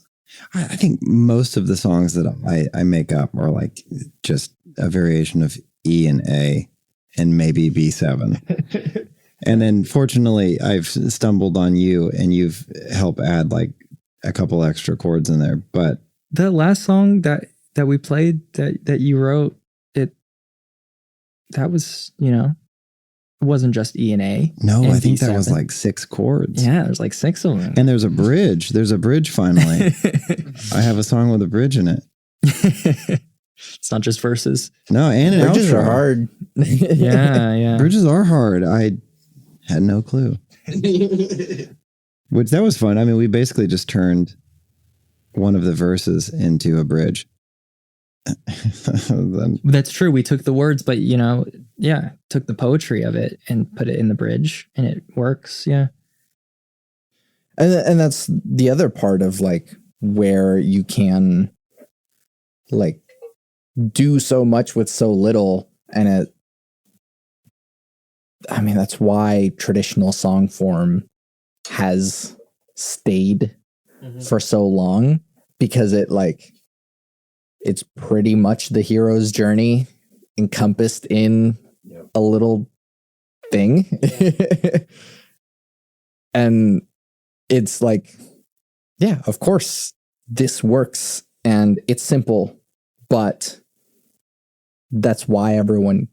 I think most of the songs that I make up are like just a variation of E and A and maybe B7. And then fortunately I've stumbled on you and you've helped add like a couple extra chords in there. But the last song that we played that you wrote, that was, you know, it wasn't just E and A. No, I think that was like 6 chords. Yeah, there's like 6 of them. And there's a bridge. There's a bridge finally. I have a song with a bridge in it. It's not just verses. No, and an bridges outro. are hard. Yeah. Bridges are hard. I had no clue. Which that was fun. I mean, we basically just turned one of the verses into a bridge. That's true. We took the words, but you know, took the poetry of it and put it in the bridge, and it works. Yeah. And that's the other part of like where you can like do so much with so little. And that's why traditional song form has stayed for so long, because it's pretty much the hero's journey encompassed in a little thing. And it's like, yeah, of course this works and it's simple, but that's why everyone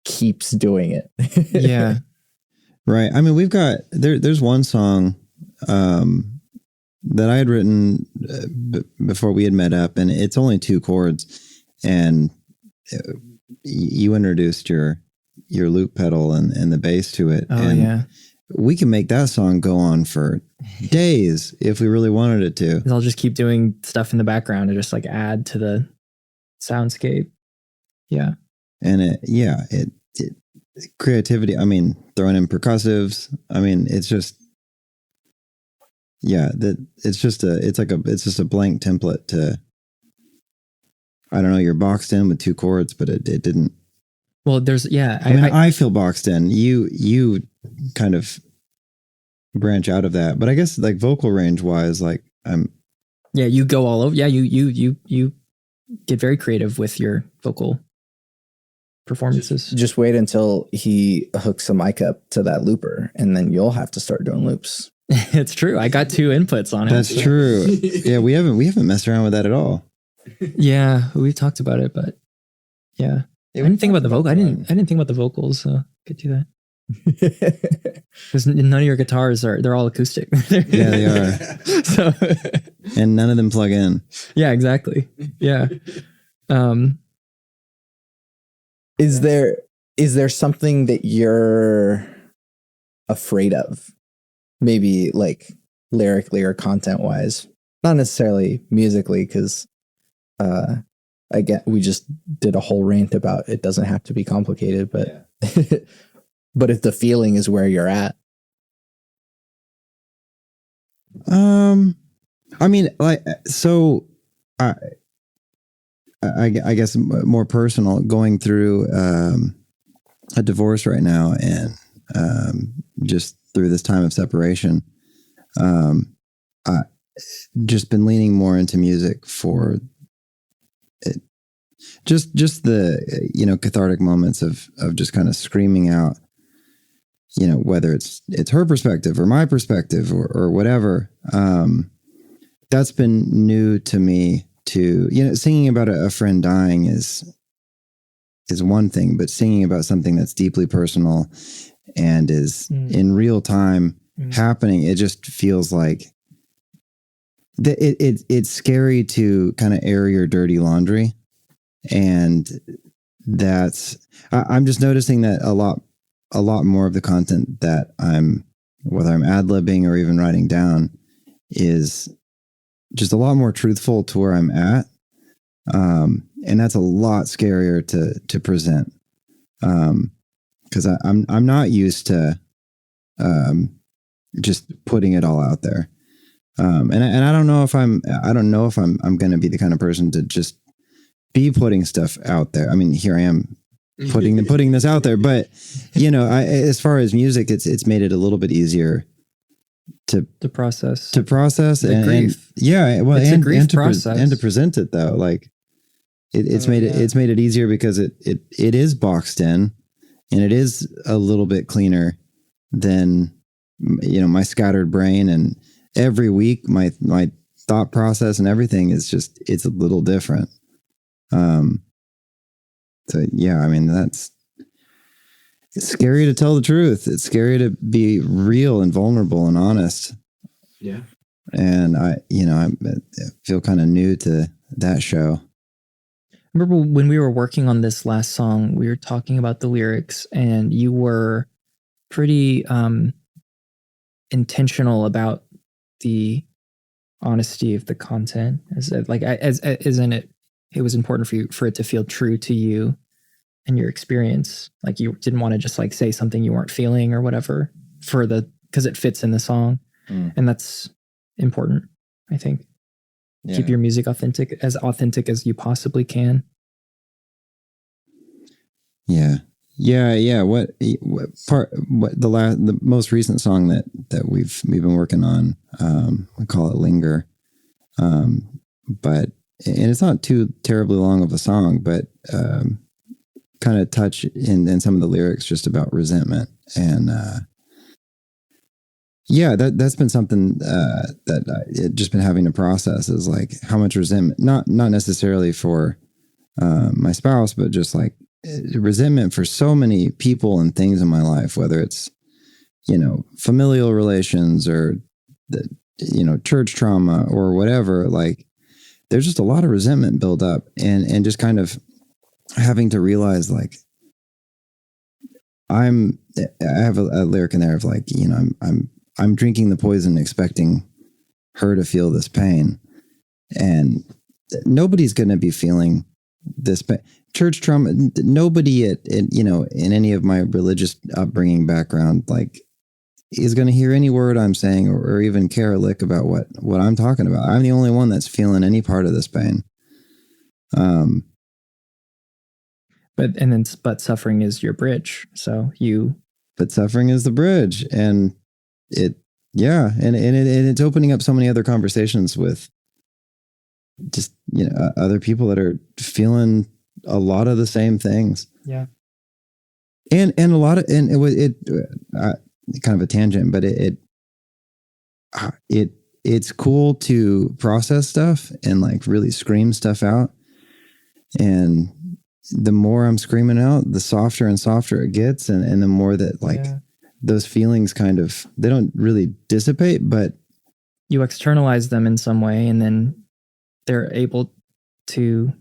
keeps doing it. Yeah. Right. I mean, we've got, there's one song that I had written before we had met up, and it's only 2 chords, and you introduced your loop pedal and the bass to it. Oh, and yeah. We can make that song go on for days if we really wanted it to. I'll just keep doing stuff in the background to just like add to the soundscape. Yeah. And it creativity. I mean, throwing in percussives. I mean, it's just, it's just a blank template to, I don't know, you're boxed in with 2 chords, but it didn't. Well, there's, I feel boxed in. You kind of branch out of that, but I guess like vocal range wise, like you go all over. Yeah. You get very creative with your vocal performances. Just wait until he hooks a mic up to that looper, and then you'll have to start doing loops. It's true. I got 2 inputs on it. That's true. Yeah. We haven't messed around with that at all. Yeah. We've talked about it, but yeah. I didn't think about the vocal. I didn't think about the vocals. So could do that. Because none of your guitars they're all acoustic. Yeah, they are. So, and none of them plug in. Yeah, exactly. Yeah. Is there something that you're afraid of? Maybe like lyrically or content wise, not necessarily musically, because we just did a whole rant about it doesn't have to be complicated, but but if the feeling is where you're at. I mean, like, so I guess more personal, going through a divorce right now, and just through this time of separation, I just been leaning more into music for it. Just the cathartic moments of just kind of screaming out, whether it's her perspective or my perspective or whatever. That's been new to me. To singing about a friend dying is one thing, but singing about something that's deeply personal and is in real time happening, it just feels like it's scary to kind of air your dirty laundry. And I'm just noticing that a lot more of the content that whether I'm ad-libbing or even writing down, is just a lot more truthful to where I'm at. And that's a lot scarier to present. Cause I'm not used to, just putting it all out there. And I don't know if I'm going to be the kind of person to just be putting stuff out there. I mean, here I am putting this out there, but as far as music, it's made it a little bit easier to process and grief. And to present it though. Like it's made it easier because it is boxed in, and it is a little bit cleaner than, my scattered brain, and every week my thought process and everything is it's a little different. So yeah, I mean, it's scary to tell the truth. It's scary to be real and vulnerable and honest. Yeah. And I feel kind of new to that show. I remember when we were working on this last song, we were talking about the lyrics, and you were pretty intentional about the honesty of the content. Isn't it? It was important for it to feel true to you and your experience. Like you didn't want to just like say something you weren't feeling or whatever because it fits in the song. And that's important, I think. Keep your music authentic as you possibly can. Yeah. What the most recent song that we've been working on, we call it Linger. But it's not too terribly long of a song, but kind of touch in some of the lyrics just about resentment. And that's been something that just been having to process, is like how much resentment, not necessarily for my spouse, but just like resentment for so many people and things in my life, whether it's, familial relations or the, church trauma or whatever. Like there's just a lot of resentment build up, and just kind of having to realize, like, I have a lyric in there of like, I'm drinking the poison expecting her to feel this pain, and nobody's going to be feeling this pain. Church trauma, nobody in any of my religious upbringing background, like, is going to hear any word I'm saying or even care a lick about what I'm talking about. I'm the only one that's feeling any part of this pain. But suffering is your bridge. But suffering is the bridge, and it's opening up so many other conversations with just, other people that are feeling a lot of the same things. Yeah. And a lot of, and it kind of a tangent, but it's cool to process stuff and like really scream stuff out. And the more I'm screaming out, the softer and softer it gets. And the more that those feelings kind of, they don't really dissipate, but you externalize them in some way, and then they're able to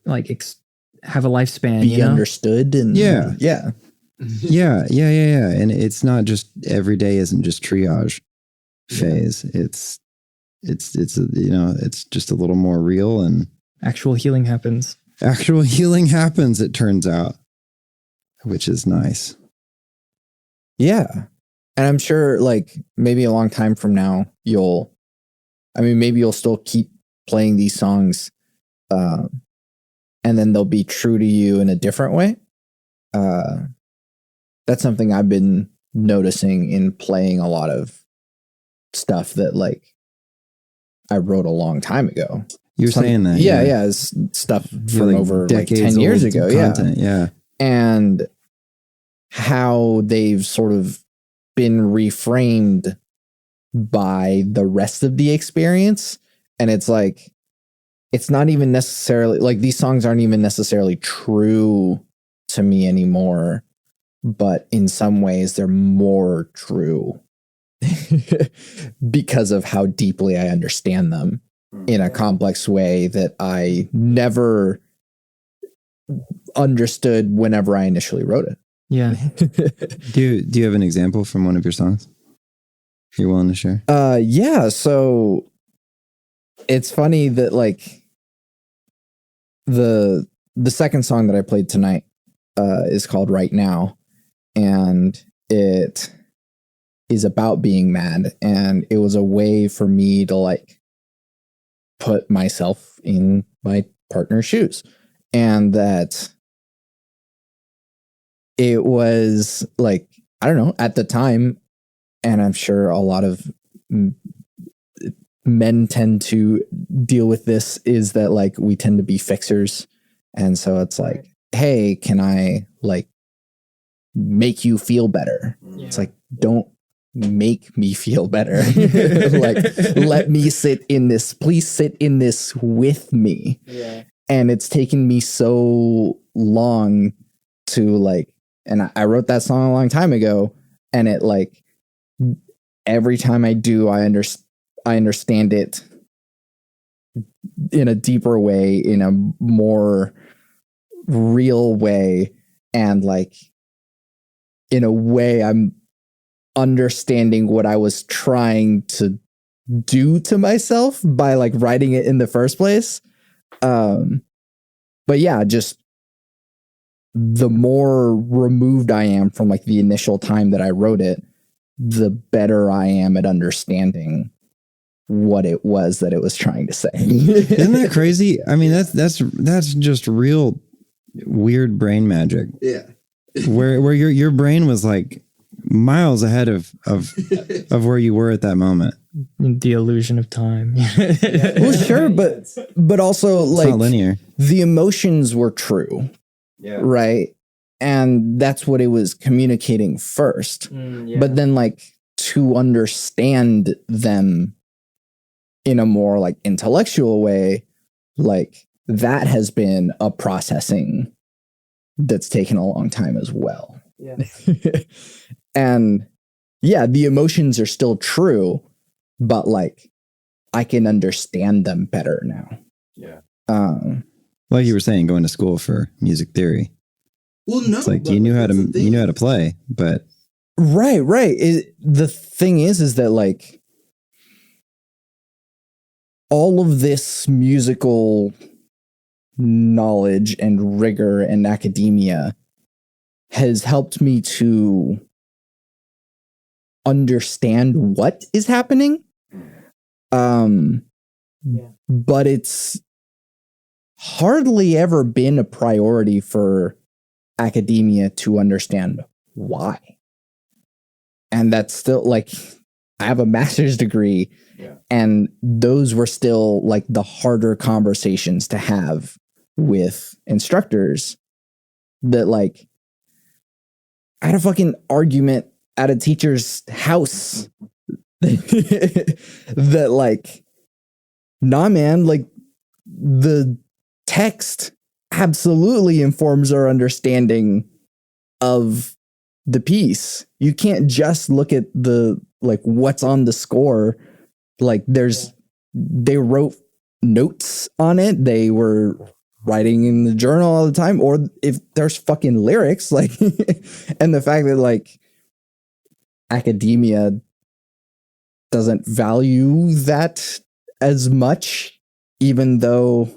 like have a lifespan, be understood. And yeah. And it's not just, every day isn't just triage phase. It's just a little more real, and actual healing happens. It turns out, which is nice. Yeah. And I'm sure, like, maybe a long time from now, maybe you'll still keep playing these songs, and then they'll be true to you in a different way. That's something I've been noticing in playing a lot of stuff that, like, I wrote a long time ago. You're saying that? Yeah. It's stuff from like over like 10 years ago. Content, yeah. And how they've sort of been reframed by the rest of the experience. And it's like, it's not even necessarily, like, these songs aren't even necessarily true to me anymore, but in some ways they're more true because of how deeply I understand them in a complex way that I never understood whenever I initially wrote it. Yeah. Do you have an example from one of your songs you're willing to share? Yeah. So it's funny that, like, the second song that I played tonight is called Right Now, and it is about being mad, and it was a way for me to, like, put myself in my partner's shoes, and that it was like, I don't know, at the time, and I'm sure a lot of men tend to deal with this, is that, like, we tend to be fixers. And so it's like, hey, can I, like, make you feel better? Yeah. It's like, don't make me feel better. Like, let me sit in this. Please sit in this with me. Yeah. And it's taken me so long to, like, and I wrote that song a long time ago, and it, like, every time I do, I understand it in a deeper way, in a more real way, and, like, in a way I'm understanding what I was trying to do to myself by, like, writing it in the first place. But yeah, just the more removed I am from, like, the initial time that I wrote it, the better I am at understanding what it was that it was trying to say. Isn't that crazy? I mean, that's just real weird brain magic. Yeah. Where your brain was like miles ahead of where you were at that moment. The illusion of time. Well, sure, but also It's like not linear. the emotions were true. Yeah. Right. And that's what it was communicating first. But then like to understand them in a more like intellectual way, like that has been a processing that's taken a long time as well. Yeah. And yeah, the emotions are still true, but like I can understand them better now. Yeah. Like you were saying, going to school for music theory. Well, no, it's like you knew how to play, but right. The thing is that like all of this musical knowledge and rigor and academia has helped me to understand what is happening. But it's hardly ever been a priority for academia to understand why. And that's still like, I have a master's degree, and those were still like the harder conversations to have with instructors. That like, I had a fucking argument at a teacher's house that like, nah, man, like the text absolutely informs our understanding of the piece. You can't just look at the like what's on the score. Like they wrote notes on it. They were writing in the journal all the time, or if there's fucking lyrics, like, and the fact that like academia doesn't value that as much, even though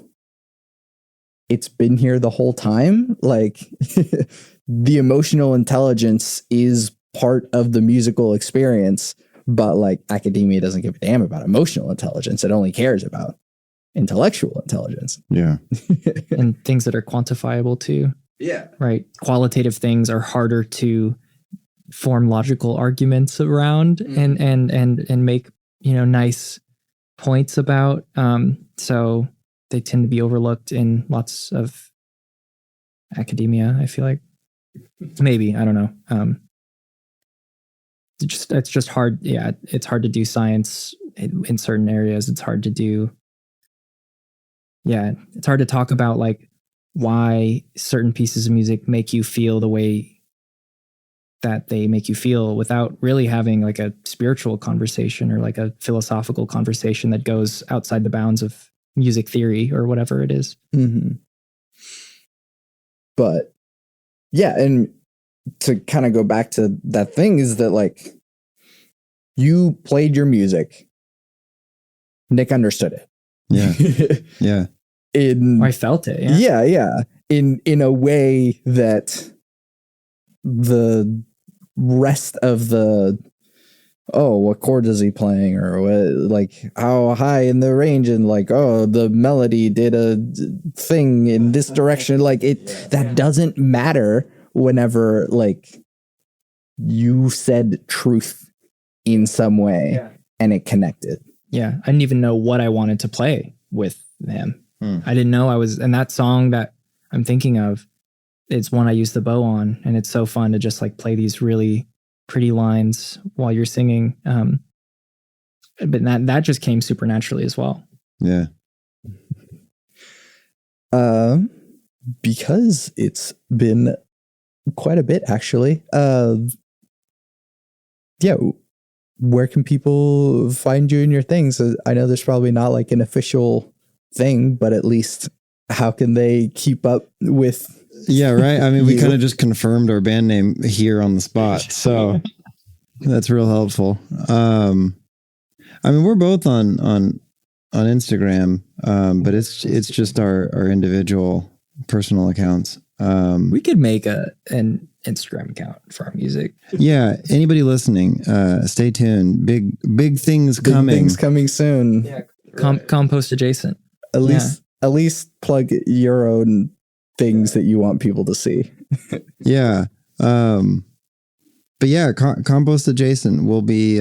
it's been here the whole time. Like the emotional intelligence is part of the musical experience, but like academia doesn't give a damn about emotional intelligence. It only cares about intellectual intelligence. Yeah. And things that are quantifiable too. Yeah. Right. Qualitative things are harder to form logical arguments around and make, nice points about. So they tend to be overlooked in lots of academia, I feel like. Maybe, I don't know. It's just hard. Yeah, it's hard to do science in certain areas. It's hard to do. Yeah, it's hard to talk about like why certain pieces of music make you feel the way that they make you feel without really having like a spiritual conversation or like a philosophical conversation that goes outside the bounds of music theory or whatever it is. Mm-hmm. But yeah, and to kind of go back to that thing is that like you played your music, Nick understood it. Yeah. I felt it. Yeah. In a way that the rest of the what chord is he playing, or what, like how high in the range, and like the melody did a thing in this direction, like that doesn't matter whenever like you said truth in some way and it connected. I didn't even know what I wanted to play with him. I didn't know I was, and that song that I'm thinking of, it's one I use the bow on, and it's so fun to just like play these really pretty lines while you're singing. But that just came supernaturally as well. Yeah. Because it's been quite a bit actually. Where can people find you in your things? I know there's probably not like an official thing, but at least how can they keep up with? Yeah, right. I mean, we kind of just confirmed our band name here on the spot, so that's real helpful. I mean, we're both on Instagram, but it's just our individual personal accounts. We could make an Instagram account for our music. Yeah. Anybody listening, stay tuned. Big things Big coming. things coming soon. Yeah. Compost Adjacent. At least plug your own things that you want people to see. Yeah. But yeah, Compost Adjacent will be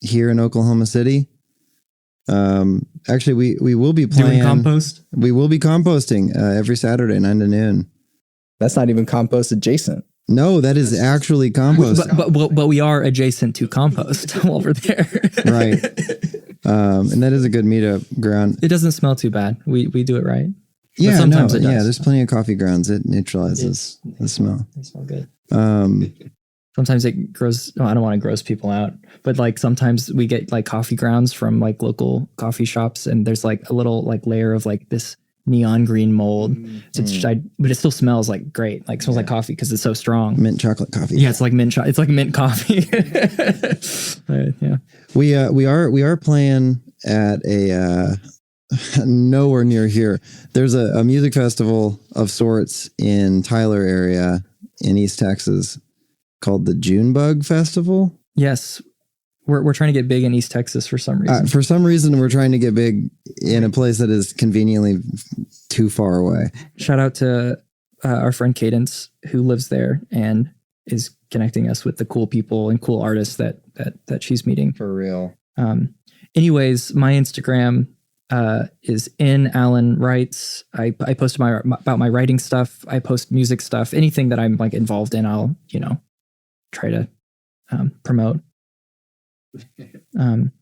here in Oklahoma City. Actually, we will be playing doing compost. We will be composting every Saturday, 9 to noon. That's not even Compost Adjacent. No, that is actually compost. But we are adjacent to compost while we're there. Right. And that is a good meetup ground. It doesn't smell too bad. We do it right. Yeah, but sometimes it does. Yeah, there's plenty of coffee grounds. It neutralizes the smell. They smell good. Sometimes it grows. I don't want to gross people out, but like sometimes we get like coffee grounds from like local coffee shops, and there's like a little like layer of like this neon green mold. So but it still smells like great. Like smells like coffee because it's so strong. Mint chocolate coffee. Yeah, it's like it's like mint coffee. Yeah. We are playing at a nowhere near here. There's a music festival of sorts in Tyler area in East Texas called the Junebug Festival. Yes. We're trying to get big in East Texas for some reason. For some reason, we're trying to get big in a place that is conveniently too far away. Shout out to our friend Cadence, who lives there and is connecting us with the cool people and cool artists that she's meeting. For real. Anyways, my Instagram is in Allen Writes. I post about my writing stuff. I post music stuff. Anything that I'm like involved in, I'll try to promote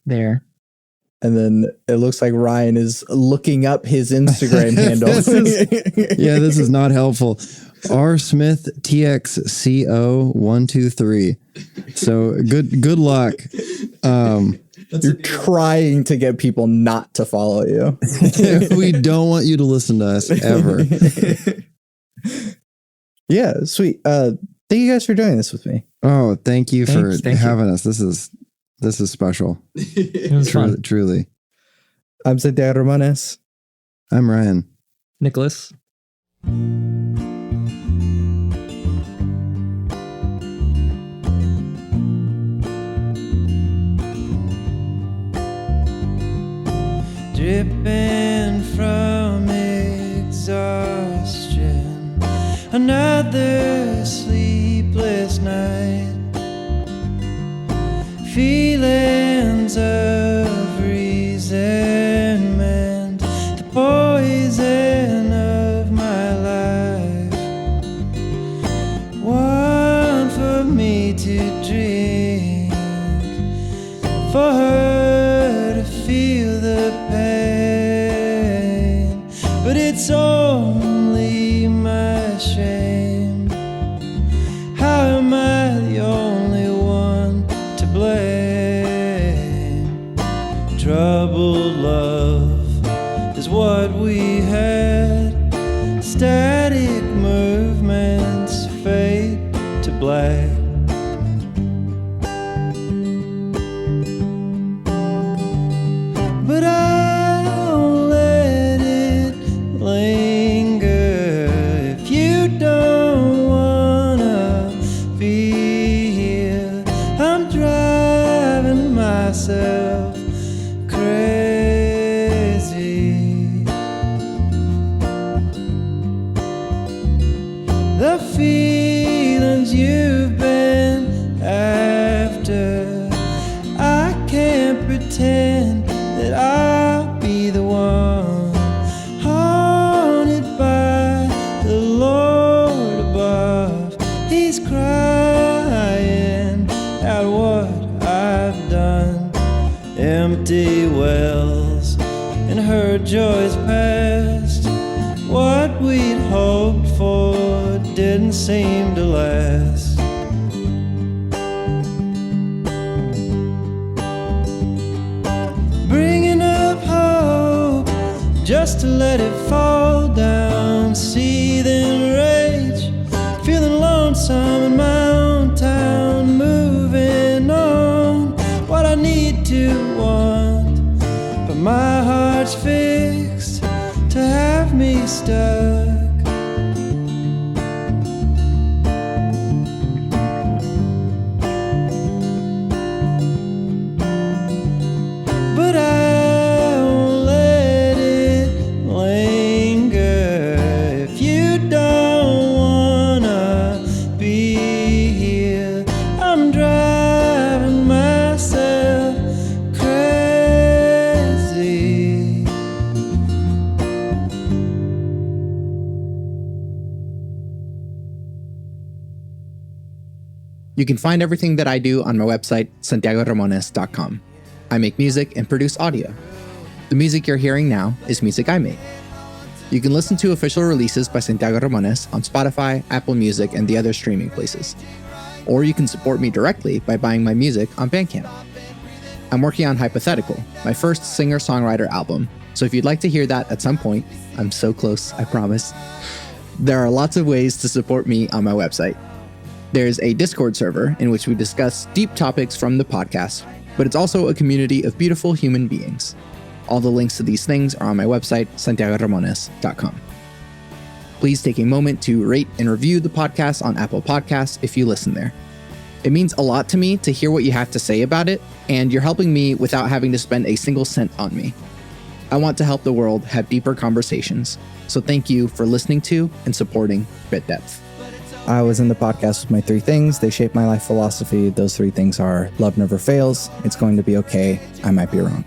there. And then it looks like Ryan is looking up his Instagram handle. This is not helpful. R Smith TXCO 123. So good luck. You're trying to get people not to follow you. We don't want you to listen to us ever. Yeah, sweet. Thank you guys for doing this with me. Oh, thank you for having us. This is special. It was fun. Truly. I'm Santiago Ramones. I'm Ryan. Nicholas. Dripping from exhaustion, another sleepless night, feelings of resentment, the poison of my life, one for me to drink, for her to feel the pain, but it's only my shame. How am I the only one to blame? Troubled love is what we had, static movements fade to black. But I'll let it linger if you don't wanna be here. I'm driving myself crazy. The feelings you've been after, I can't pretend that I'll be the one, haunted by the Lord above. He's crying at what I've done. Empty wells in her joys past. What we'd hoped for didn't seem to last. Bringing up hope just to let it fall down, seething rage, feeling lonesome in my own town, moving on what I need to want, but my heart's fixed to have me stuck. You can find everything that I do on my website, santiagoramones.com. I make music and produce audio. The music you're hearing now is music I made. You can listen to official releases by Santiago Ramones on Spotify, Apple Music, and the other streaming places. Or you can support me directly by buying my music on Bandcamp. I'm working on Hypothetical, my first singer-songwriter album, so if you'd like to hear that at some point, I'm so close, I promise. There are lots of ways to support me on my website. There's a Discord server in which we discuss deep topics from the podcast, but it's also a community of beautiful human beings. All the links to these things are on my website, santiagoramones.com. Please take a moment to rate and review the podcast on Apple Podcasts if you listen there. It means a lot to me to hear what you have to say about it, and you're helping me without having to spend a single cent on me. I want to help the world have deeper conversations, so thank you for listening to and supporting Bit Depth. I was in the podcast with my 3 things. They shape my life philosophy. Those 3 things are: love never fails, it's going to be okay, I might be wrong.